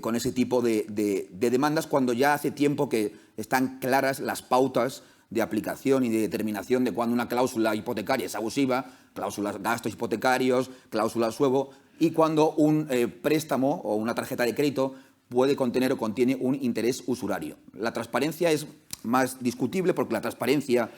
con ese tipo de demandas, cuando ya hace tiempo que están claras las pautas de aplicación y de determinación de cuando una cláusula hipotecaria es abusiva, cláusulas gastos hipotecarios, cláusulas suelo, y cuando un préstamo o una tarjeta de crédito puede contener o contiene un interés usurario. La transparencia es más discutible porque la transparencia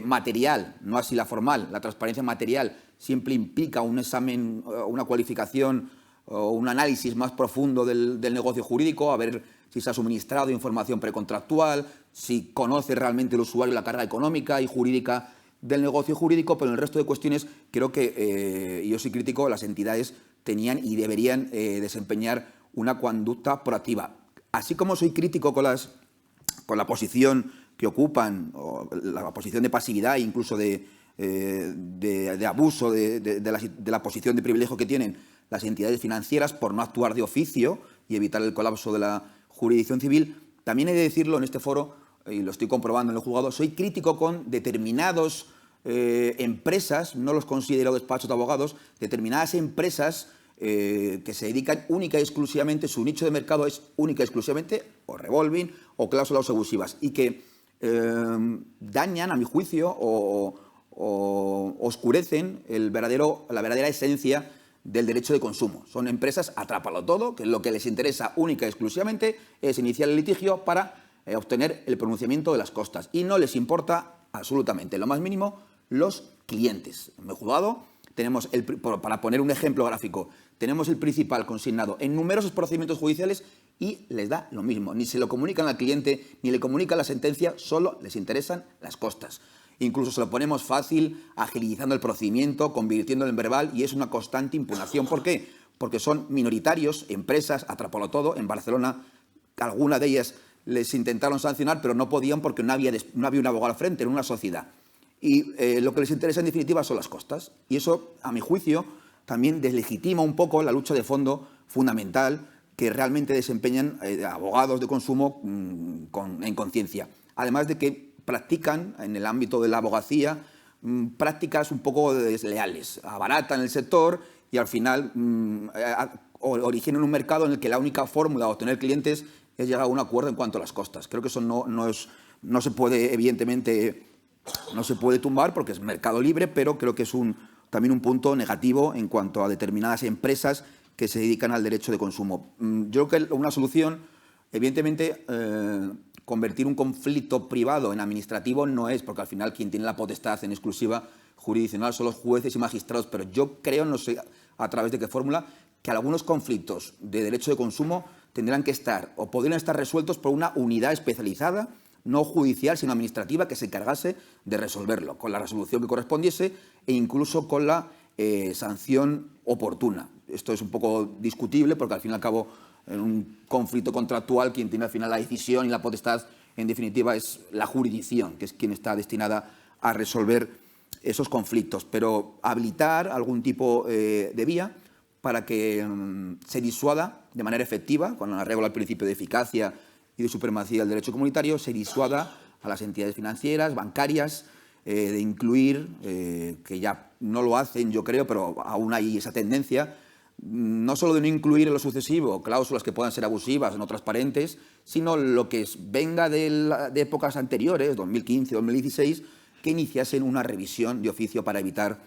material, no así la formal, la transparencia material siempre implica un examen, una cualificación o un análisis más profundo del negocio jurídico, a ver si se ha suministrado información precontractual, si conoce realmente el usuario la carga económica y jurídica del negocio jurídico, pero en el resto de cuestiones creo que, yo soy crítico, las entidades tenían y deberían desempeñar una conducta proactiva. Así como soy crítico con la posición que ocupan, o la posición de pasividad e incluso de abuso de la posición de privilegio que tienen las entidades financieras por no actuar de oficio y evitar el colapso de la jurisdicción civil, también he de decirlo en este foro, y lo estoy comprobando en el juzgado, soy crítico con determinadas empresas, no los considero despachos de abogados, determinadas empresas que se dedican única y exclusivamente, su nicho de mercado es única y exclusivamente o revolving o cláusulas abusivas y que dañan, a mi juicio, o oscurecen la verdadera esencia del derecho de consumo. Son empresas atrápalo todo, que lo que les interesa única y exclusivamente es iniciar el litigio para obtener el pronunciamiento de las costas y no les importa absolutamente lo más mínimo los clientes. En el juzgado tenemos, para poner un ejemplo gráfico, tenemos el principal consignado en numerosos procedimientos judiciales y les da lo mismo. Ni se lo comunican al cliente, ni le comunican la sentencia, solo les interesan las costas. Incluso se lo ponemos fácil, agilizando el procedimiento, convirtiéndolo en verbal, y es una constante impugnación. ¿Por qué? Porque son minoritarios, empresas, atrápalo todo. En Barcelona, alguna de ellas les intentaron sancionar, pero no podían porque no había un abogado al frente, era una sociedad. Y lo que les interesa en definitiva son las costas. Y eso, a mi juicio, también deslegitima un poco la lucha de fondo fundamental que realmente desempeñan abogados de consumo en conciencia. Además de que practican en el ámbito de la abogacía prácticas un poco desleales, abaratan el sector y al final originan un mercado en el que la única fórmula de obtener clientes es llegar a un acuerdo en cuanto a las costas. Creo que eso no se puede, evidentemente, no se puede tumbar porque es mercado libre, pero creo que es también un punto negativo en cuanto a determinadas empresas que se dedican al derecho de consumo. Yo creo que una solución, evidentemente, convertir un conflicto privado en administrativo no es, porque al final quien tiene la potestad en exclusiva jurisdiccional son los jueces y magistrados, pero yo creo, no sé a través de qué fórmula, que algunos conflictos de derecho de consumo tendrán que estar o podrían estar resueltos por una unidad especializada, no judicial, sino administrativa, que se encargase de resolverlo, con la resolución que correspondiese e incluso con la sanción oportuna. Esto es un poco discutible porque al fin y al cabo en un conflicto contractual quien tiene al final la decisión y la potestad en definitiva es la jurisdicción, que es quien está destinada a resolver esos conflictos, pero habilitar algún tipo de vía para que se disuada de manera efectiva, con arreglo al principio de eficacia y de supremacía del derecho comunitario, se disuada a las entidades financieras, bancarias, de incluir, que ya no lo hacen yo creo, pero aún hay esa tendencia, no solo de no incluir en lo sucesivo cláusulas que puedan ser abusivas, no transparentes, sino lo que venga de épocas anteriores, 2015, 2016, que iniciasen una revisión de oficio para evitar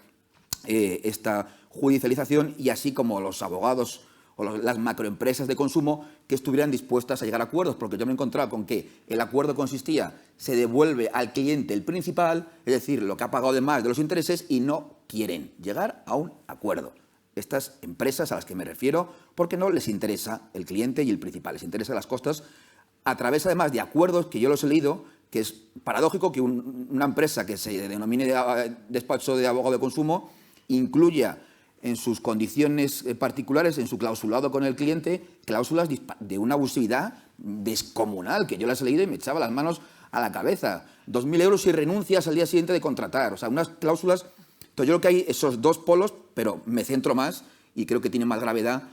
esta judicialización y así como los abogados o las macroempresas de consumo que estuvieran dispuestas a llegar a acuerdos, porque yo me he encontrado con que el acuerdo consistía, se devuelve al cliente el principal, es decir, lo que ha pagado de más de los intereses y no quieren llegar a un acuerdo. Estas empresas a las que me refiero, porque no les interesa el cliente y el principal, les interesan las costas, a través además de acuerdos que yo los he leído, que es paradójico que una empresa que se denomine despacho de abogado de consumo incluya en sus condiciones particulares, en su clausulado con el cliente, cláusulas de una abusividad descomunal, que yo las he leído y me echaba las manos a la cabeza. 2.000 euros si renuncias al día siguiente de contratar. O sea, unas cláusulas. Entonces yo creo que hay esos dos polos, pero me centro más y creo que tiene más gravedad,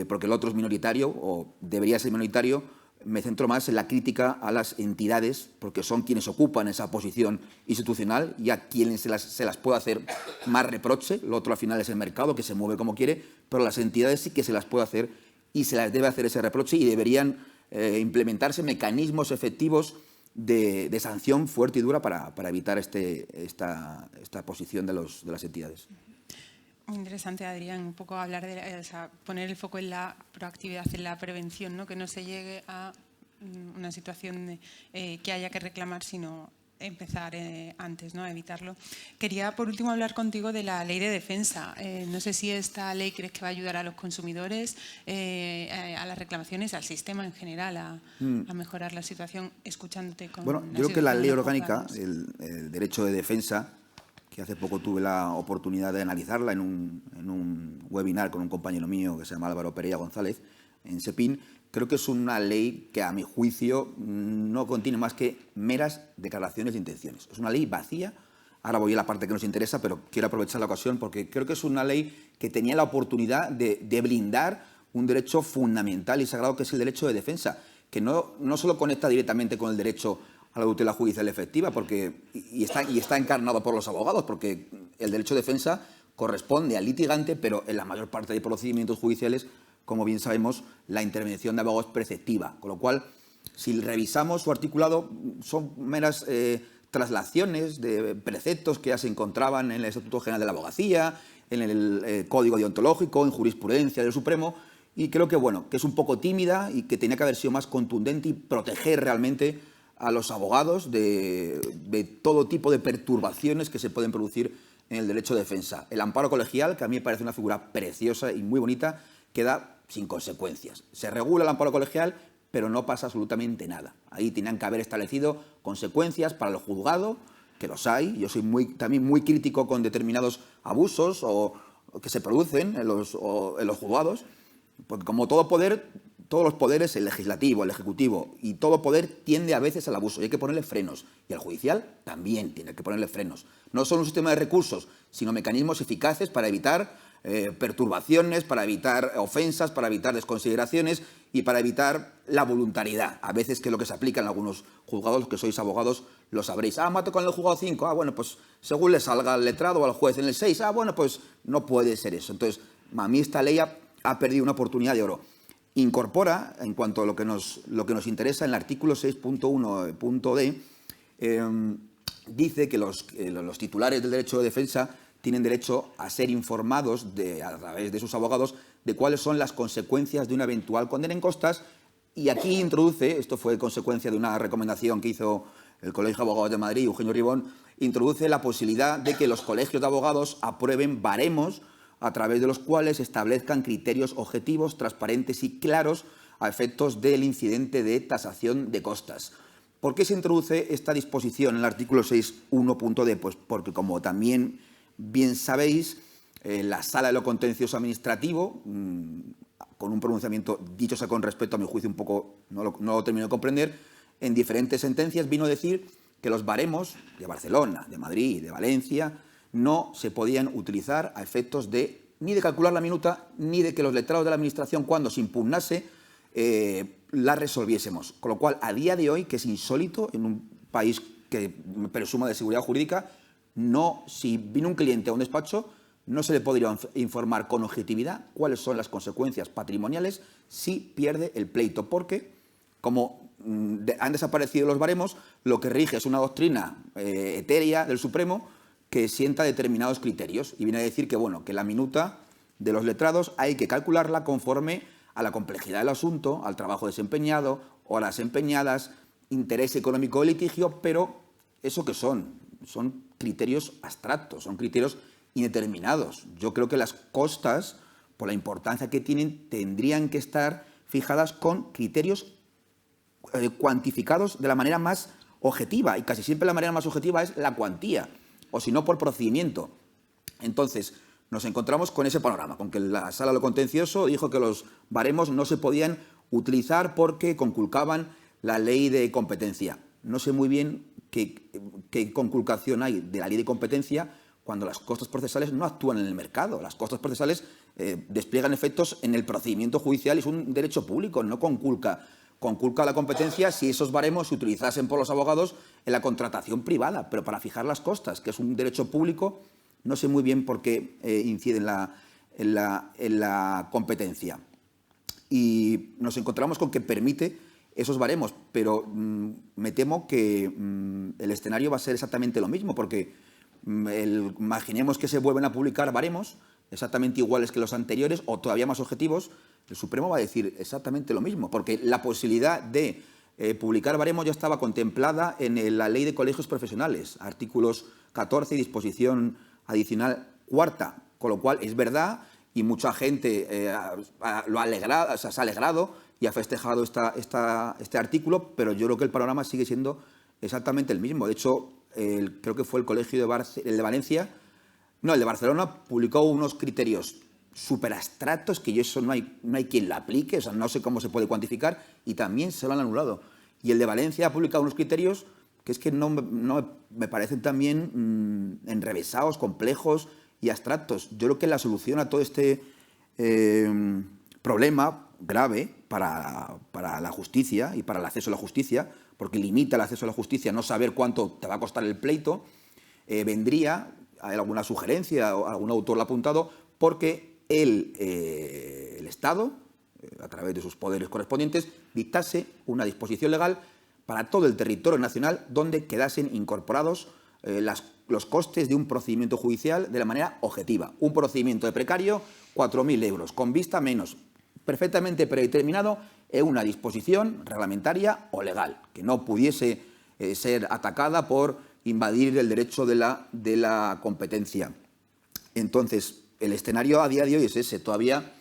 porque el otro es minoritario o debería ser minoritario. Me centro más en la crítica a las entidades, porque son quienes ocupan esa posición institucional y a quienes se las puede hacer más reproche. Lo otro al final es el mercado, que se mueve como quiere, pero las entidades sí que se las puede hacer y se las debe hacer ese reproche y deberían implementarse mecanismos efectivos de sanción fuerte y dura para evitar esta posición de las entidades. Muy interesante, Adrián, un poco hablar de poner el foco en la proactividad, en la prevención, ¿no? Que no se llegue a una situación que haya que reclamar, sino empezar antes, ¿no? A evitarlo. Quería, por último, hablar contigo de la ley de defensa. No sé si esta ley crees que va a ayudar a los consumidores, a las reclamaciones, al sistema en general, a mejorar la situación, escuchándote con... Bueno, yo creo que la ley orgánica, el derecho de defensa, que hace poco tuve la oportunidad de analizarla en un webinar con un compañero mío que se llama Álvaro Pereira González, en SEPIN, creo que es una ley que, a mi juicio, no contiene más que meras declaraciones de intenciones. Es una ley vacía. Ahora voy a la parte que nos interesa, pero quiero aprovechar la ocasión porque creo que es una ley que tenía la oportunidad de blindar un derecho fundamental y sagrado, que es el derecho de defensa, que no solo conecta directamente con el derecho a la tutela judicial efectiva, y está encarnado por los abogados, porque el derecho de defensa corresponde al litigante, pero en la mayor parte de procedimientos judiciales, como bien sabemos, la intervención de abogados es preceptiva, con lo cual, si revisamos su articulado, son meras traslaciones de preceptos que ya se encontraban en el Estatuto General de la Abogacía, en el Código Deontológico, en jurisprudencia del Supremo, y creo que, bueno, que es un poco tímida y que tenía que haber sido más contundente y proteger realmente a los abogados de todo tipo de perturbaciones que se pueden producir en el derecho de defensa. El amparo colegial, que a mí me parece una figura preciosa y muy bonita, queda sin consecuencias. Se regula el amparo colegial, pero no pasa absolutamente nada. Ahí tenían que haber establecido consecuencias para el juzgado, que los hay. Yo soy también muy crítico con determinados abusos que se producen en los juzgados, porque como todo poder, todos los poderes, el legislativo, el ejecutivo y todo poder tiende a veces al abuso y hay que ponerle frenos. Y el judicial también tiene que ponerle frenos. No solo un sistema de recursos, sino mecanismos eficaces para evitar perturbaciones, para evitar ofensas, para evitar desconsideraciones y para evitar la voluntariedad. A veces que es lo que se aplica en algunos juzgados, los que sois abogados lo sabréis. Ah, mato con el juzgado 5. Ah, bueno, pues según le salga al letrado o al juez en el 6. Ah, bueno, pues no puede ser eso. Entonces, a mí esta ley ha perdido una oportunidad de oro. Incorpora, en cuanto a lo que nos interesa, en el artículo 6.1.d, dice que los titulares del derecho de defensa tienen derecho a ser informados a través de sus abogados de cuáles son las consecuencias de una eventual condena en costas. Y aquí introduce, esto fue consecuencia de una recomendación que hizo el Colegio de Abogados de Madrid, Eugenio Ribón, introduce la posibilidad de que los colegios de abogados aprueben baremos a través de los cuales establezcan criterios objetivos, transparentes y claros a efectos del incidente de tasación de costas. ¿Por qué se introduce esta disposición en el artículo 6.1.d? Pues porque, como también bien sabéis, la Sala de lo Contencioso Administrativo, con un pronunciamiento, dicho sea con respeto a mi juicio un poco, no lo termino de comprender, en diferentes sentencias vino a decir que los baremos de Barcelona, de Madrid, de Valencia, no se podían utilizar a efectos ni de calcular la minuta, ni de que los letrados de la Administración, cuando se impugnase, la resolviésemos. Con lo cual, a día de hoy, que es insólito en un país que presuma de seguridad jurídica, si vino un cliente a un despacho, no se le podría informar con objetividad cuáles son las consecuencias patrimoniales si pierde el pleito, porque, como han desaparecido los baremos, lo que rige es una doctrina etérea del Supremo que sienta determinados criterios y viene a decir que, bueno, que la minuta de los letrados hay que calcularla conforme a la complejidad del asunto, al trabajo desempeñado, horas empeñadas, interés económico del litigio, pero ¿eso qué son? Son criterios abstractos, son criterios indeterminados. Yo creo que las costas, por la importancia que tienen, tendrían que estar fijadas con criterios cuantificados de la manera más objetiva, y casi siempre la manera más objetiva es la cuantía, o si no por procedimiento. Entonces, nos encontramos con ese panorama, con que la Sala de lo Contencioso dijo que los baremos no se podían utilizar porque conculcaban la ley de competencia. No sé muy bien qué conculcación hay de la ley de competencia cuando las costas procesales no actúan en el mercado. Las costas procesales despliegan efectos en el procedimiento judicial y es un derecho público, no conculca la competencia si esos baremos se utilizasen por los abogados en la contratación privada, pero para fijar las costas, que es un derecho público, no sé muy bien por qué incide en la competencia. Y nos encontramos con que permite esos baremos, pero me temo que el escenario va a ser exactamente lo mismo, porque imaginemos que se vuelven a publicar baremos exactamente iguales que los anteriores o todavía más objetivos. El Supremo va a decir exactamente lo mismo, porque la posibilidad de publicar baremos ya estaba contemplada en la Ley de Colegios Profesionales, artículos 14 y disposición adicional cuarta, con lo cual es verdad y mucha gente se ha alegrado y ha festejado este artículo, pero yo creo que el panorama sigue siendo exactamente el mismo. De hecho, creo que fue el Colegio el de Valencia, no, el de Barcelona, publicó unos criterios súper abstractos que eso no hay quien lo aplique, o sea, no sé cómo se puede cuantificar, y también se lo han anulado. Y el de Valencia ha publicado unos criterios que es que no me parecen también enrevesados, complejos y abstractos. Yo creo que la solución a todo este problema grave para la justicia y para el acceso a la justicia, porque limita el acceso a la justicia no saber cuánto te va a costar el pleito, vendría, hay alguna sugerencia, o algún autor lo ha apuntado, porque el Estado, a través de sus poderes correspondientes, dictase una disposición legal para todo el territorio nacional donde quedasen incorporados los costes de un procedimiento judicial de la manera objetiva. Un procedimiento de precario, 4.000 euros, con vista menos, perfectamente predeterminado en una disposición reglamentaria o legal, que no pudiese ser atacada por invadir el derecho de la competencia. Entonces, el escenario a día de hoy es ese. Todavía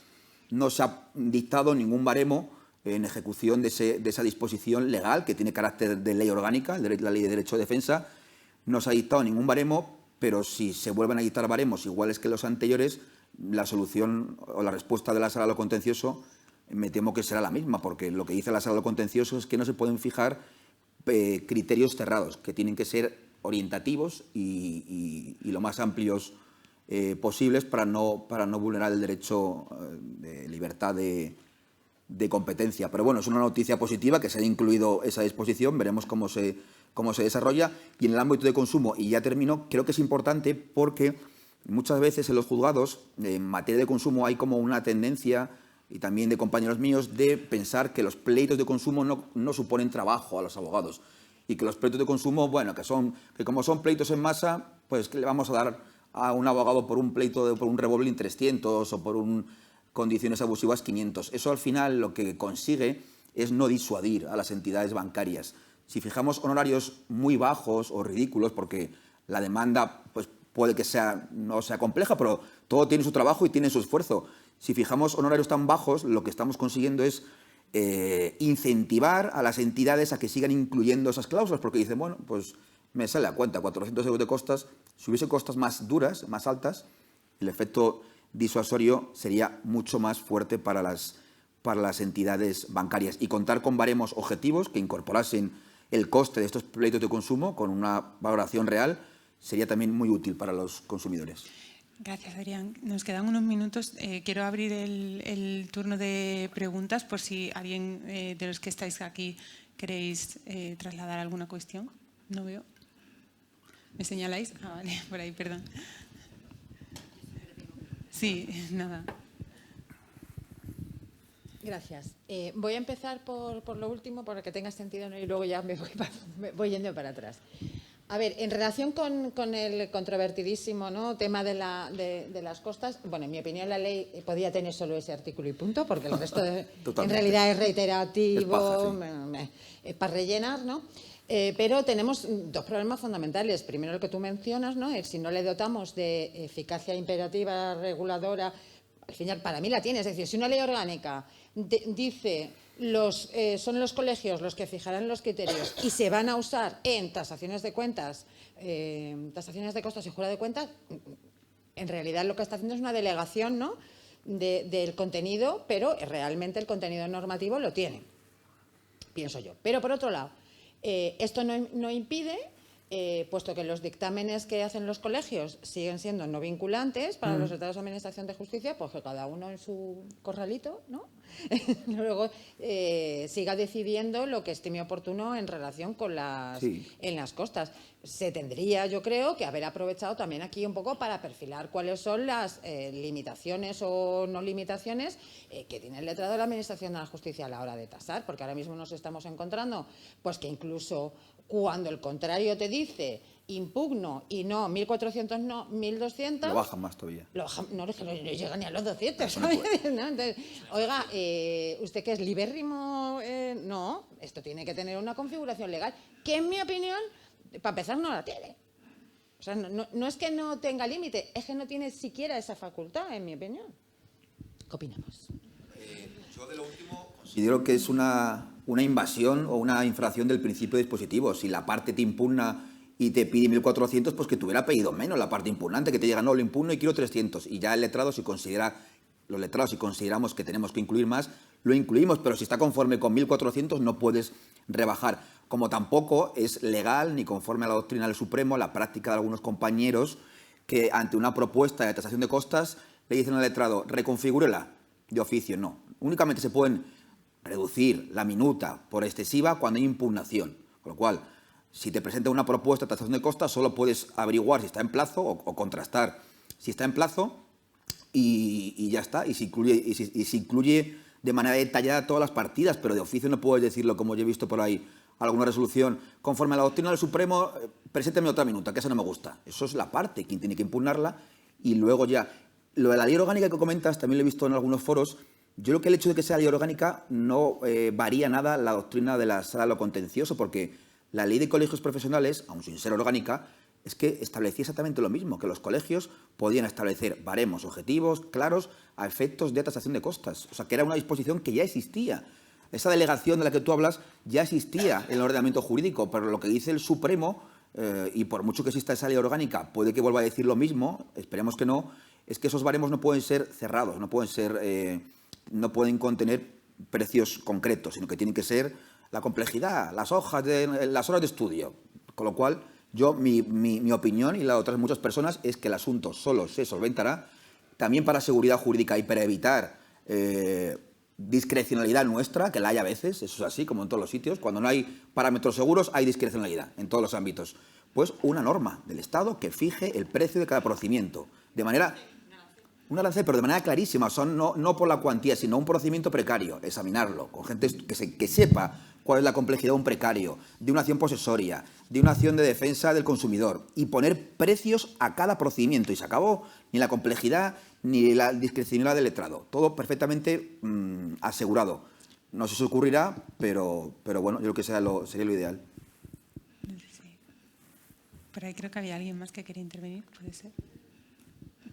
no se ha dictado ningún baremo en ejecución de esa disposición legal, que tiene carácter de ley orgánica, la Ley de Derecho de Defensa. No se ha dictado ningún baremo, pero si se vuelven a dictar baremos iguales que los anteriores, la solución o la respuesta de la Sala de lo Contencioso me temo que será la misma, porque lo que dice la Sala de lo Contencioso es que no se pueden fijar criterios cerrados, que tienen que ser orientativos y lo más amplios posibles para no vulnerar el derecho de libertad de de competencia. Pero bueno, es una noticia positiva que se haya incluido esa disposición, veremos cómo se desarrolla. Y en el ámbito de consumo, y ya termino, creo que es importante porque muchas veces en los juzgados, en materia de consumo, hay como una tendencia, y también de compañeros míos, de pensar que los pleitos de consumo no suponen trabajo a los abogados. Y que los pleitos de consumo, bueno, que como son pleitos en masa, pues que le vamos a dar a un abogado por un pleito, por un revolving 300 o por condiciones abusivas 500. Eso al final lo que consigue es no disuadir a las entidades bancarias. Si fijamos honorarios muy bajos o ridículos, porque la demanda pues, puede que no sea compleja, pero todo tiene su trabajo y tiene su esfuerzo. Si fijamos honorarios tan bajos, lo que estamos consiguiendo es incentivar a las entidades a que sigan incluyendo esas cláusulas, porque dicen, bueno, pues me sale a cuenta 400 euros de costas, si hubiese costas más duras, más altas, el efecto disuasorio sería mucho más fuerte para las entidades bancarias. Y contar con baremos objetivos que incorporasen el coste de estos pleitos de consumo con una valoración real sería también muy útil para los consumidores. Gracias, Adrián. Nos quedan unos minutos. Quiero abrir el turno de preguntas por si alguien de los que estáis aquí queréis trasladar alguna cuestión. No veo. ¿Me señaláis? Ah, vale, por ahí, perdón. Sí, nada. Gracias. Voy a empezar por lo último, para que tenga sentido, ¿no? Y luego ya me voy yendo para atrás. A ver, en relación con el controvertidísimo, ¿no?, tema de las costas, bueno, en mi opinión la ley podía tener solo ese artículo y punto, porque el resto en realidad es reiterativo, es para rellenar, ¿no? Pero tenemos dos problemas fundamentales. Primero, el que tú mencionas, ¿no?, si no le dotamos de eficacia imperativa reguladora, al final para mí la tiene. Es decir, si una ley orgánica dice son los colegios los que fijarán los criterios y se van a usar en tasaciones de cuentas, tasaciones de costos y jura de cuentas, en realidad lo que está haciendo es una delegación, ¿no?, del contenido, pero realmente el contenido normativo lo tiene, pienso yo. Pero por otro lado, esto no impide, puesto que los dictámenes que hacen los colegios siguen siendo no vinculantes para los tratados de administración de justicia, pues que cada uno en su corralito, ¿no?, luego siga decidiendo lo que estime oportuno en relación con en las costas. Se tendría, yo creo, que haber aprovechado también aquí un poco para perfilar cuáles son las limitaciones o no limitaciones que tiene el letrado de la Administración de la Justicia a la hora de tasar, porque ahora mismo nos estamos encontrando pues que incluso cuando el contrario te dice impugno y no 1.400, no 1.200... Lo bajan más todavía. No llega ni a los 200. ¿No? Entonces, oiga, ¿usted qué es libérrimo? No, esto tiene que tener una configuración legal que, en mi opinión, para empezar, no la tiene. O sea, no es que no tenga límite, es que no tiene siquiera esa facultad, en mi opinión. ¿Qué opinamos? Yo de lo último considero que es una invasión o una infracción del principio dispositivo. Si la parte te impugna y te pide 1.400, pues que te hubiera pedido menos la parte impugnante, que te diga, no, lo impugno y quiero 300. Y ya el letrado, si consideramos que tenemos que incluir más, lo incluimos, pero si está conforme con 1.400 no puedes rebajar. Como tampoco es legal, ni conforme a la doctrina del Supremo, la práctica de algunos compañeros que ante una propuesta de tasación de costas le dicen al letrado, reconfigúrela de oficio. No, únicamente se pueden reducir la minuta por excesiva cuando hay impugnación. Con lo cual, si te presenta una propuesta de tasación de costas, solo puedes averiguar si está en plazo o contrastar si está en plazo y ya está. Y si incluye de manera detallada todas las partidas, pero de oficio no puedes decirlo, como yo he visto por ahí, alguna resolución. Conforme a la doctrina del Supremo, presénteme otra minuta, que esa no me gusta. Eso es la parte, quien tiene que impugnarla, y luego ya. Lo de la ley orgánica que comentas, también lo he visto en algunos foros. Yo creo que el hecho de que sea ley orgánica no varía nada la doctrina de la sala de lo contencioso, porque la ley de colegios profesionales, aun sin ser orgánica, es que establecía exactamente lo mismo, que los colegios podían establecer baremos objetivos, claros, a efectos de tasación de costas. O sea, que era una disposición que ya existía. Esa delegación de la que tú hablas ya existía en el ordenamiento jurídico, pero lo que dice el Supremo, y por mucho que exista esa ley orgánica, puede que vuelva a decir lo mismo, esperemos que no, es que esos baremos no pueden ser cerrados, no pueden contener precios concretos, sino que tienen que ser la complejidad, las horas de estudio. Con lo cual, mi opinión y la de otras muchas personas es que el asunto solo se solventará también para seguridad jurídica y para evitar discrecionalidad nuestra, que la hay a veces, eso es así, como en todos los sitios. Cuando no hay parámetros seguros, hay discrecionalidad en todos los ámbitos. Pues una norma del Estado que fije el precio de cada procedimiento, de manera... Un arancel, pero de manera clarísima, no por la cuantía, sino un procedimiento precario, examinarlo, con gente que sepa cuál es la complejidad de un precario, de una acción posesoria, de una acción de defensa del consumidor, y poner precios a cada procedimiento. Y se acabó ni la complejidad ni la discrecionalidad del letrado. Todo perfectamente asegurado. No sé si ocurrirá, pero bueno, yo creo que sería lo ideal. Por ahí creo que había alguien más que quería intervenir, ¿puede ser?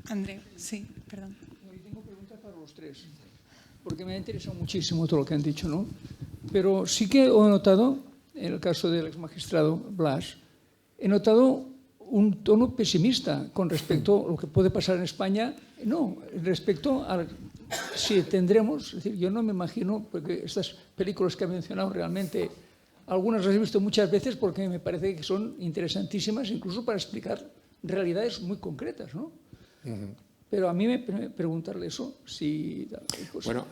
Andreu, sí, perdón. Yo tengo preguntas para los tres, porque me ha interesado muchísimo todo lo que han dicho, ¿no? Pero sí que he notado, en el caso del exmagistrado Blas, he notado un tono pesimista con respecto a lo que puede pasar en España. No, respecto a si tendremos, es decir, yo no me imagino, porque estas películas que ha mencionado realmente, algunas las he visto muchas veces porque me parece que son interesantísimas, incluso para explicar realidades muy concretas, ¿no? Pero a mí me preguntarle eso, si... Bueno,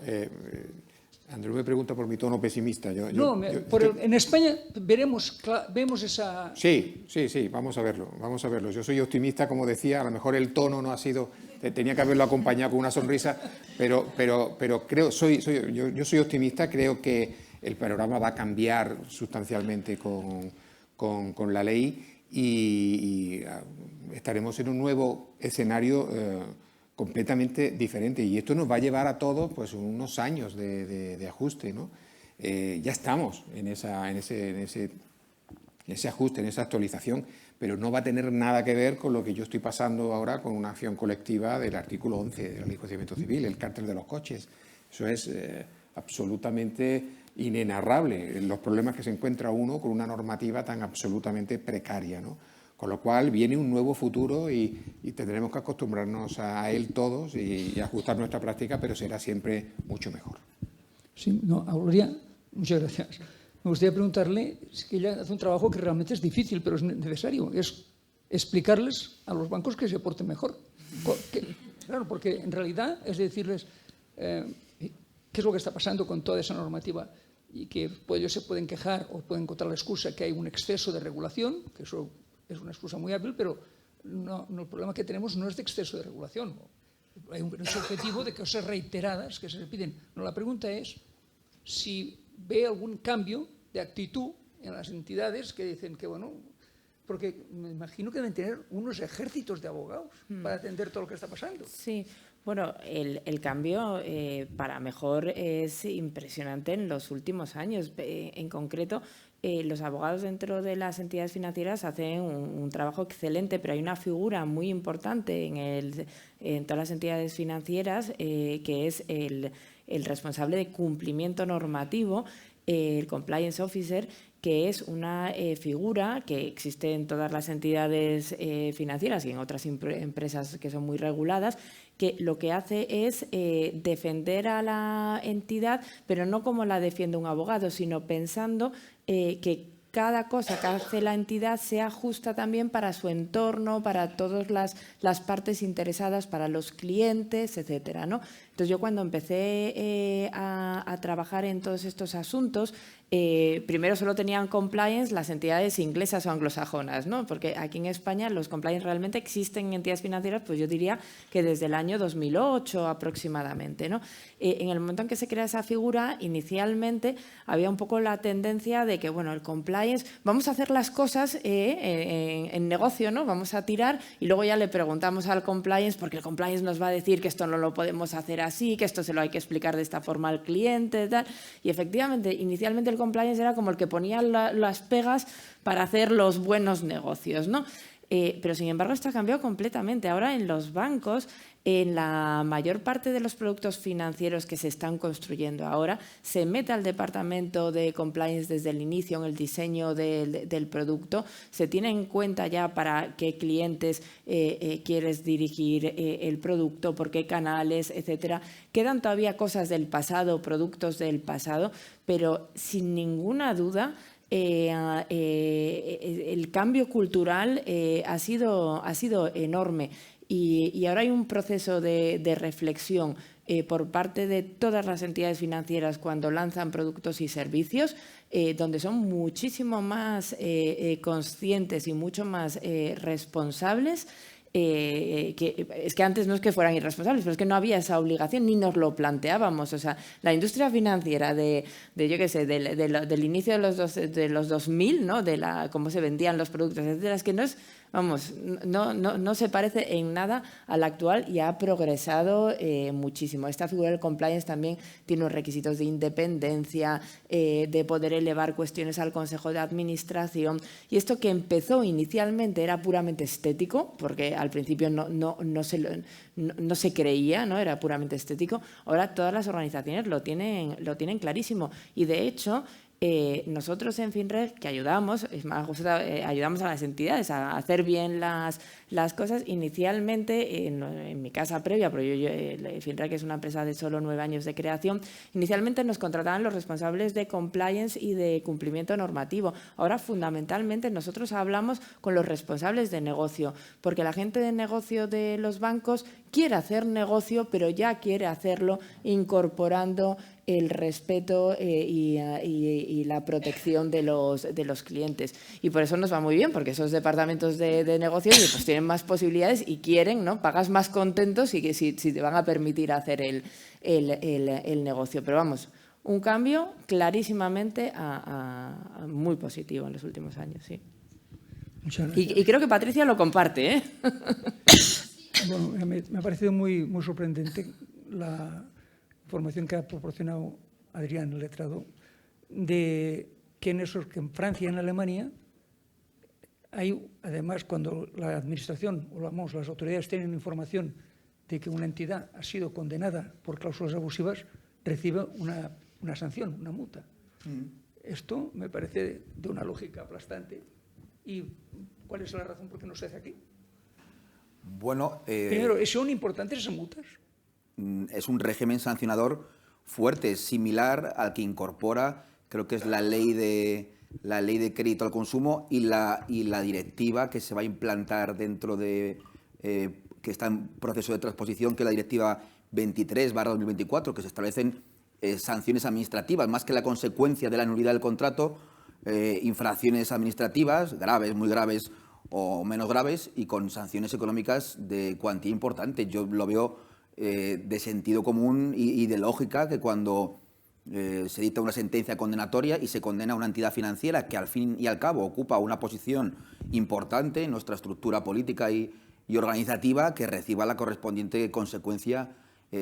Andreu me pregunta por mi tono pesimista. En España vemos esa... Sí, vamos a verlo. Yo soy optimista, como decía, a lo mejor el tono no ha sido... Tenía que haberlo acompañado con una sonrisa, pero creo, yo soy optimista, creo que el panorama va a cambiar sustancialmente con la ley y estaremos en un nuevo escenario completamente diferente, y esto nos va a llevar a todos pues unos años de ajuste, ¿no? Ya estamos en ese ajuste, en esa actualización, pero no va a tener nada que ver con lo que yo estoy pasando ahora con una acción colectiva del artículo 11 de la Ley de Enjuiciamiento Civil, el cártel de los coches. Eso es absolutamente inenarrable, los problemas que se encuentra uno con una normativa tan absolutamente precaria, ¿no? Con lo cual viene un nuevo futuro y tendremos que acostumbrarnos a él todos y ajustar nuestra práctica, pero será siempre mucho mejor. Sí, no, Gloria, muchas gracias. Me gustaría preguntarle, es que ella hace un trabajo que realmente es difícil, pero es necesario, es explicarles a los bancos que se porten mejor. Claro, porque en realidad es decirles qué es lo que está pasando con toda esa normativa, y que ellos se pueden quejar o pueden encontrar la excusa que hay un exceso de regulación, que eso es una excusa muy hábil, pero el problema que tenemos no es de exceso de regulación. Hay un objetivo de cosas reiteradas que se repiten. No, la pregunta es si ve algún cambio de actitud en las entidades que dicen que, bueno, porque me imagino que deben tener unos ejércitos de abogados para atender todo lo que está pasando. Sí, bueno, el cambio para mejor es impresionante en los últimos años. En concreto, los abogados dentro de las entidades financieras hacen un trabajo excelente, pero hay una figura muy importante en todas las entidades financieras que es el responsable de cumplimiento normativo, el compliance officer, que es una figura que existe en todas las entidades financieras y en otras empresas que son muy reguladas, que lo que hace es defender a la entidad, pero no como la defiende un abogado, sino pensando que cada cosa que hace la entidad sea justa también para su entorno, para todas las partes interesadas, para los clientes, etcétera, ¿no? Entonces, yo cuando empecé a trabajar en todos estos asuntos, primero solo tenían compliance las entidades inglesas o anglosajonas, ¿no? Porque aquí en España los compliance realmente existen en entidades financieras, pues yo diría que desde el año 2008 aproximadamente, ¿no? En el momento en que se crea esa figura, inicialmente había un poco la tendencia de que, bueno, el compliance, vamos a hacer las cosas en negocio, ¿no? Vamos a tirar y luego ya le preguntamos al compliance, porque el compliance nos va a decir que esto no lo podemos hacer así, que esto se lo hay que explicar de esta forma al cliente, tal. Y efectivamente, inicialmente el compliance era como el que ponía las pegas para hacer los buenos negocios, ¿no? Pero sin embargo esto ha cambiado completamente. Ahora en los bancos, en la mayor parte de los productos financieros que se están construyendo ahora, se mete al departamento de compliance desde el inicio en el diseño del producto, se tiene en cuenta ya para qué clientes quieres dirigir el producto, por qué canales, etcétera. Quedan todavía cosas del pasado, productos del pasado, pero sin ninguna duda el cambio cultural ha sido enorme. Y ahora hay un proceso de reflexión por parte de todas las entidades financieras cuando lanzan productos y servicios, donde son muchísimo más conscientes y mucho más responsables. Es que antes no es que fueran irresponsables, pero es que no había esa obligación ni nos lo planteábamos. O sea, la industria financiera yo qué sé, del inicio de los 2000, ¿no? De cómo se vendían los productos, etcétera, es que no es... Vamos, no se parece en nada a la actual y ha progresado muchísimo. Esta figura del compliance también tiene unos requisitos de independencia, de poder elevar cuestiones al Consejo de Administración. Y esto que empezó inicialmente era puramente estético, porque al principio no se creía, ¿no? Era puramente estético. Ahora todas las organizaciones lo tienen clarísimo. Y de hecho... nosotros en FinReg, que ayudamos a las entidades a hacer bien las cosas, inicialmente, en mi casa previa, porque FinReg es una empresa de solo 9 años de creación, inicialmente nos contrataban los responsables de compliance y de cumplimiento normativo. Ahora, fundamentalmente, nosotros hablamos con los responsables de negocio, porque la gente de negocio de los bancos quiere hacer negocio, pero ya quiere hacerlo incorporando el respeto y la protección de los clientes. Y por eso nos va muy bien, porque esos departamentos de negocio pues tienen más posibilidades y quieren, ¿no? Pagas más contentos si te van a permitir hacer el negocio. Pero vamos, un cambio clarísimamente muy positivo en los últimos años, sí. Muchas gracias. Y creo que Patricia lo comparte, ¿eh? Bueno, me ha parecido muy sorprendente la información que ha proporcionado Adrián, el letrado, de que en Francia y en Alemania hay, además, cuando la administración o las autoridades tienen información de que una entidad ha sido condenada por cláusulas abusivas, recibe una sanción, una multa. Esto me parece de una lógica aplastante. ¿Y cuál es la razón por qué no se hace aquí? Bueno, primero, ¿son importantes esas multas? Es un régimen sancionador fuerte, similar al que incorpora, creo que es la ley de crédito al consumo y la directiva que se va a implantar dentro de, que está en proceso de transposición, que es la directiva 23/2024, que se establecen sanciones administrativas, más que la consecuencia de la nulidad del contrato, infracciones administrativas, graves, muy graves o menos graves, y con sanciones económicas de cuantía importante. Yo lo veo de sentido común y de lógica, que cuando se dicta una sentencia condenatoria y se condena a una entidad financiera que al fin y al cabo ocupa una posición importante en nuestra estructura política y organizativa, que reciba la correspondiente consecuencia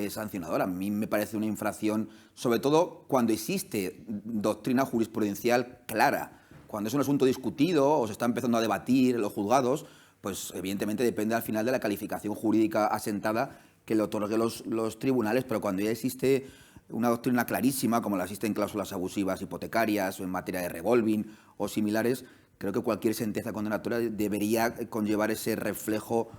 sancionadora. A mí me parece una infracción, sobre todo cuando existe doctrina jurisprudencial clara. Cuando es un asunto discutido o se está empezando a debatir en los juzgados, pues evidentemente depende al final de la calificación jurídica asentada que le otorguen los tribunales, pero cuando ya existe una doctrina clarísima, como la existe en cláusulas abusivas hipotecarias o en materia de revolving o similares, creo que cualquier sentencia condenatoria debería conllevar ese reflejo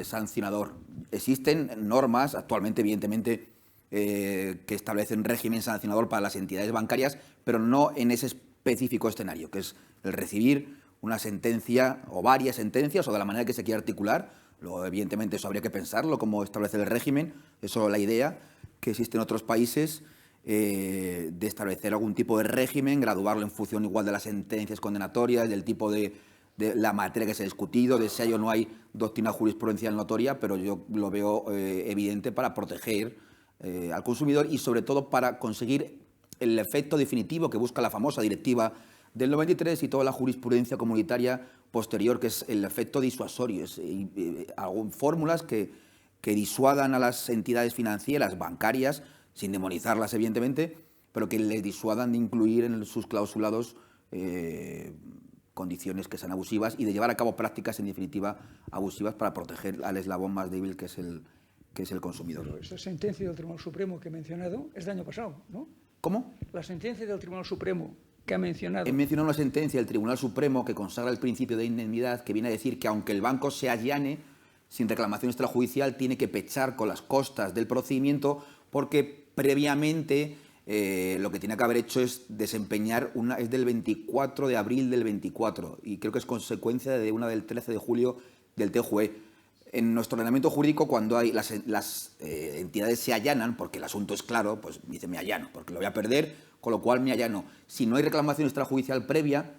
sancionador. Existen normas actualmente, evidentemente, que establecen régimen sancionador para las entidades bancarias, pero no en ese específico escenario, que es el recibir una sentencia o varias sentencias o de la manera que se quiera articular. Luego, evidentemente, eso habría que pensarlo, cómo establecer el régimen. Eso, la idea que existe en otros países de establecer algún tipo de régimen, graduarlo en función igual de las sentencias condenatorias, del tipo de la materia que se ha discutido, de si hay o no hay doctrina jurisprudencial notoria, pero yo lo veo evidente para proteger al consumidor y, sobre todo, para conseguir el efecto definitivo que busca la famosa directiva del 93 y toda la jurisprudencia comunitaria posterior, que es el efecto disuasorio. Fórmulas que disuadan a las entidades financieras bancarias, sin demonizarlas evidentemente, pero que les disuadan de incluir en sus clausulados condiciones que sean abusivas y de llevar a cabo prácticas, en definitiva, abusivas para proteger al eslabón más débil que es el consumidor. Pero esa sentencia del Tribunal Supremo que he mencionado es del año pasado, ¿no? ¿Cómo? La sentencia del Tribunal Supremo que ha mencionado. He mencionado una sentencia del Tribunal Supremo que consagra el principio de indemnidad, que viene a decir que aunque el banco se allane sin reclamación extrajudicial, tiene que pechar con las costas del procedimiento, porque previamente lo que tiene que haber hecho es desempeñar es del 24 de abril del 24, y creo que es consecuencia de una del 13 de julio del TJUE. En nuestro ordenamiento jurídico, cuando hay las entidades se allanan, porque el asunto es claro, pues dice me allano, porque lo voy a perder, con lo cual me allano. Si no hay reclamación extrajudicial previa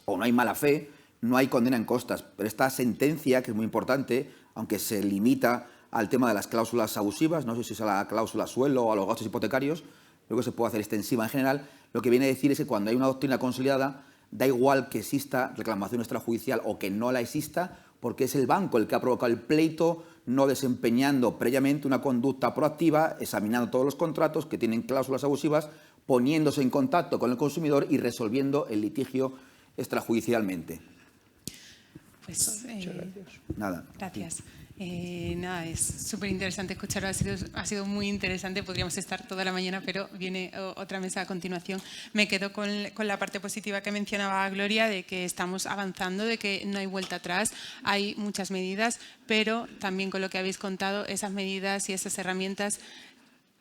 o no hay mala fe, no hay condena en costas. Pero esta sentencia, que es muy importante, aunque se limita al tema de las cláusulas abusivas, no sé si es a la cláusula suelo o a los gastos hipotecarios, creo que se puede hacer extensiva en general, lo que viene a decir es que cuando hay una doctrina consolidada, da igual que exista reclamación extrajudicial o que no la exista, porque es el banco el que ha provocado el pleito, no desempeñando previamente una conducta proactiva, examinando todos los contratos que tienen cláusulas abusivas, poniéndose en contacto con el consumidor y resolviendo el litigio extrajudicialmente. Pues, Muchas gracias. Nada. Gracias. Nada, es súper interesante escucharlo, ha sido muy interesante, podríamos estar toda la mañana, pero viene otra mesa a continuación. Me quedo con la parte positiva que mencionaba Gloria, de que estamos avanzando, de que no hay vuelta atrás, hay muchas medidas, pero también con lo que habéis contado, esas medidas y esas herramientas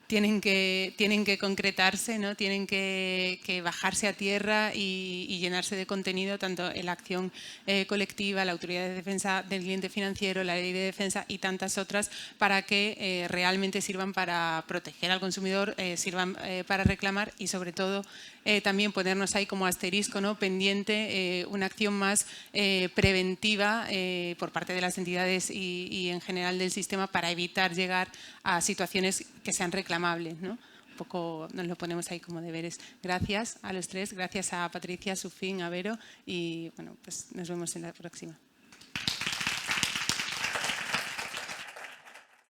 tienen que concretarse, ¿no? Tienen que bajarse a tierra y llenarse de contenido, tanto en la acción colectiva, la Autoridad de Defensa del Cliente Financiero, la Ley de Defensa y tantas otras, para que realmente sirvan para proteger al consumidor, sirvan para reclamar y sobre todo también ponernos ahí como asterisco, ¿no? Pendiente, una acción más preventiva por parte de las entidades y en general del sistema para evitar llegar a situaciones que sean reclamables, ¿no? Un poco nos lo ponemos ahí como deberes. Gracias a los tres, gracias a Patricia, Sufín, a Vero y bueno, pues nos vemos en la próxima.